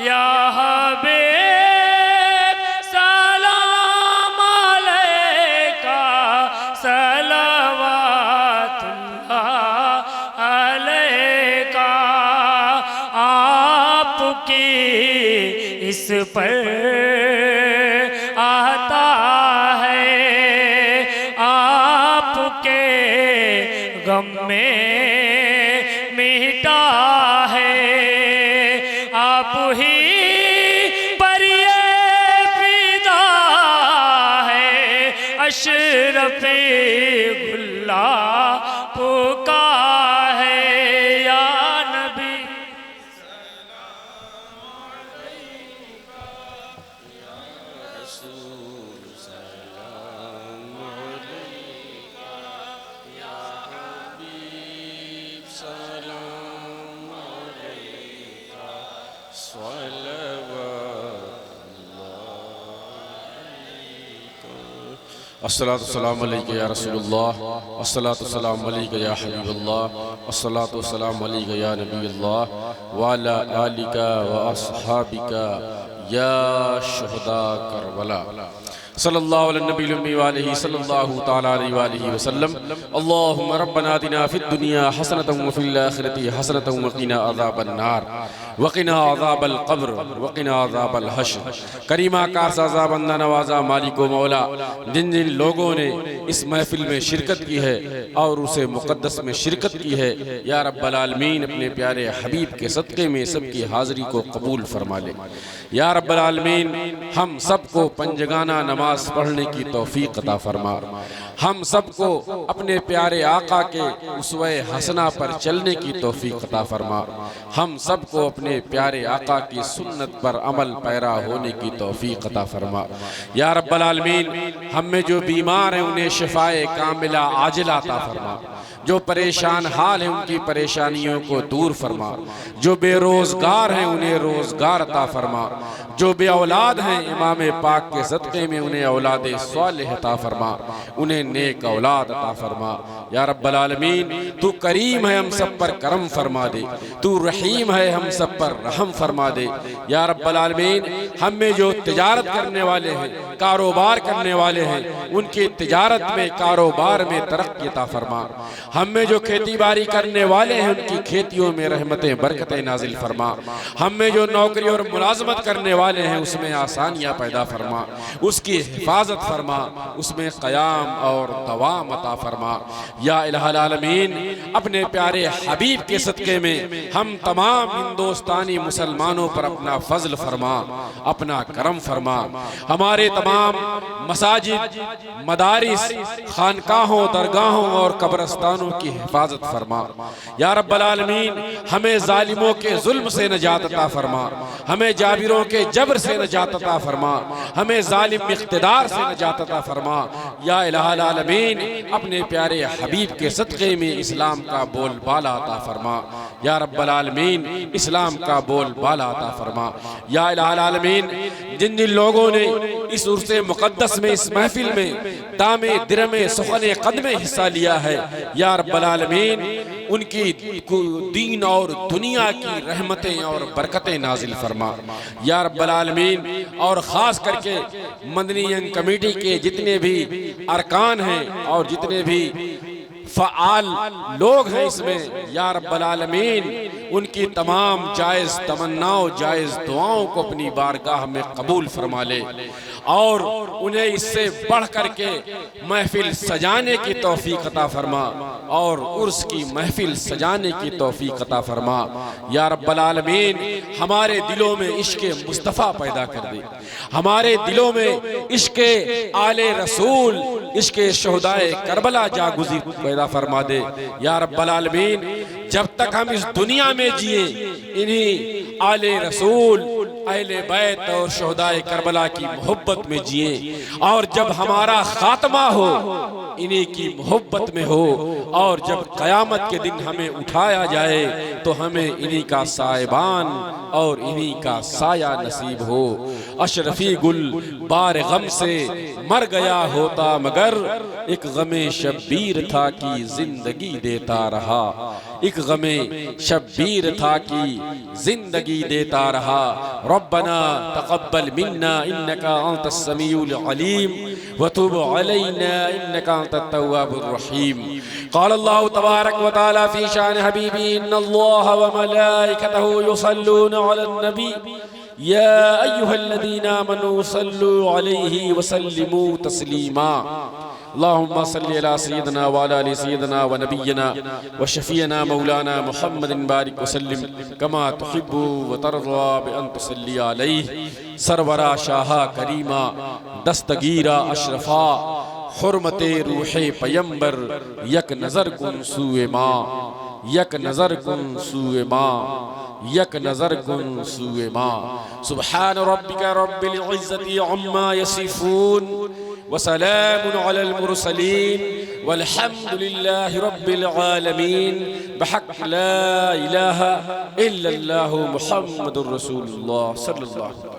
या हबीब सलाम अलैका, सलवातुल्लाह अलैका। आपकी इस पर आता है, आपके गम में मिटा है, आप ही अशरफे गुल्ला पुका है या नबी। अस्सलातु वस्सलामु अलैका या रसूलुल्लाह, अस्सलातु वस्सलामु अलैका या हबीबल्लाह, अस्सलातु वस्सलामु अलैका या नबीयल्लाह व अला आलिका व अस्हाबिका या शुहदा करबला सल्लल्लाहु अलैहि नबी उम्मी व अलैहि सल्लल्लाहु तआला अलैहि व आलिहि वसल्लम। अल्लाहुम्मा रब्बना आतिना फिद दुनिया हसनतन व फिल आखिरति हसनतन व क़िना अज़ाबन नार व क़िना अज़ाबल क़ब्र व क़िना अज़ाबल हश्र। करीमा कारसाज़ा बंदा नवाज़ा मालिक व मौला, जिन जिन लोगों ने इस महफिल में शिरकत की है और उसे मुक़द्दस में शिरकत की है, या रब्बल आलमीन अपने प्यारे हबीब के सदक़े में सबकी हाज़िरी को कबूल फरमा ले। या रब्बल आलमीन हम सबको पंजगाना नमाज पढ़ने की तौफीक अता फरमा। हम सबको अपने प्यारे आका के उसवे हसना पर चलने की तौफीक अता फरमा। हम सबको अपने प्यारे आका की सुन्नत पर अमल पैरा होने की तौफीक अता फरमा। या रब्बल आलमीन हम में जो बीमार हैं उन्हें शिफाए कामिला आजिला अता फरमा। जो परेशान हाल हैं उनकी परेशानियों को दूर फरमा। जो बेरोजगार हैं उन्हें रोजगार अता फरमा। जो बे औलाद हैं इमाम पाक के सदक़े में उन्हें औलाद स्वालिह अता फरमा, उन्हें नेक औलाद अता फरमा। या रब्बल आलमीन तू करीम है, हम सब पर करम फरमा दे। तू रहीम है, हम सब पर रहम फरमा दे। या रब्बल आलमीन हम में जो तिजारत करने वाले हैं, कारोबार करने वाले हैं, उनकी तिजारत में कारोबार में तरक्की अता फरमा। हम में जो खेती बाड़ी करने वाले हैं उनकी खेतियों में रहमतें बरकतें नाजिल फरमा। हम में जो नौकरी और मुलाजमत करने वाले हैं उसमें आसानियाँ पैदा फरमा, उसकी हिफाजत फरमा, उसमें क़याम और दवाम अता फरमा। या इलाहुल आलमीन अपने प्यारे हबीब के सदक़े में हम तमाम हिंदुस्तानी मुसलमानों पर अपना फजल फरमा, अपना करम फरमा। हमारे तमाम मसाजिद, मदारिस, खानकाहों, दरगाहों और कब्रस्तानों की हिफाजत फरमा। या रब्बल आलमीन हमें जालिमों के जुल्म से नजात अता फरमा। हमें जाबिरों के जबर से नजात अता फरमा। हमें जालिम इख्तिदार से नजात अता फरमा। या इलाहुल आलमीन अपने प्यारे हबीब के सदक़े में इस्लाम का बोलबाला अता फरमा। या रब्बल आलमीन इस्लाम का बोलबाला अता फरमा। या इलाहुल आलमीन जिन जिन लोगों ने इस उर्स मुक़द्दस में, इस महफिल में तामे दिरमे सुख़ने क़दमे हिस्सा लिया है, या रब्बल आलमीन उनकी दीन और दुनिया की रहमतें और बरकतें नाजिल फरमा। या रब्बल आलमीन और ख़ास करके मदनी यंग कमेटी के जितने भी अरकान हैं और जितने भी फ़आल लोग हैं इसमें, या रब्बल आलमीन उनकी तमाम जायज़ तमन्नाओं, जायज़ दुआओं को अपनी बारगाह में कबूल फरमा ले और उन्हें इससे बढ़ करके महफिल सजाने की तौफीक अता फरमा और उर्स की महफिल सजाने की तौफीक अता फरमा। या रब्बल आलमीन हमारे दिलों में इश्क़े मुस्तफ़ा पैदा कर दे। हमारे दिलों में इश्क़े आले रसूल, इश्क़े शुहदाए करबला जागुज़ी पैदा फरमा दे। या रब्बल आलमीन जब तक हम इस दुनिया में जिए इन्हीं आले रसूल, अहले बैत और शुहदाए करबला की मोहब्बत में जिए, और जब हमारा खात्मा हो इन्हीं की मोहब्बत में हो, और जब क़यामत के दिन हमें उठाया जाए तो हमें इन्हीं का साहिबान और इन्हीं का साया नसीब हो। अशरफी गुल बार गम से मर गया होता मगर एक गमे शब्बीर था कि जिंदगी देता रहा। एक गमे शब्बीर था कि जिंदगी देता रहा। रब्बना तक़ब्बल मिन्ना इन्नका अंतस समीउल अलीम व तुब अलैना इन्नका अंतत तव्वाबुर रहीम। क़ाल अल्लाहु तबारक व तआला फ़ी शान हबीबी इन्नल्लाह व मलाइकतहु युसल्लूना अलन नबी या अय्युहल्लज़ीना आमनू सल्लू अलैहि व सल्लिमू तस्लीमा। अल्लाहुम्मा सल्लि अला सय्यिदिना व अला आलि सय्यिदिना व नबिय्यिना व शफ़ीअना मौलाना मुहम्मदिन बारिक वसल्लिम कमा तुहिब्बु व तर्ज़ा बि अन तुसल्ली अलैहि। सरवरा शाहा करीमा दस्तगीरा अशरफा हुर्मते रूहे पयंबर यक नज़र कुन सूए माँ, यक नज़र कुन सूए माँ, यक नज़र कुन सूए माँ। सुब्हान रब्बिका रब्बिल इज़्ज़ति अम्मा यसिफून व सलामुन अलल मुरसलीन वल्हम्दुलिल्लाहि रब्बिल आलमीन बिहक़्क़ि ला इलाहा इल्लल्लाहु मुहम्मदुर रसूलुल्लाह सल्लल्लाहु अलैहि वसल्लम।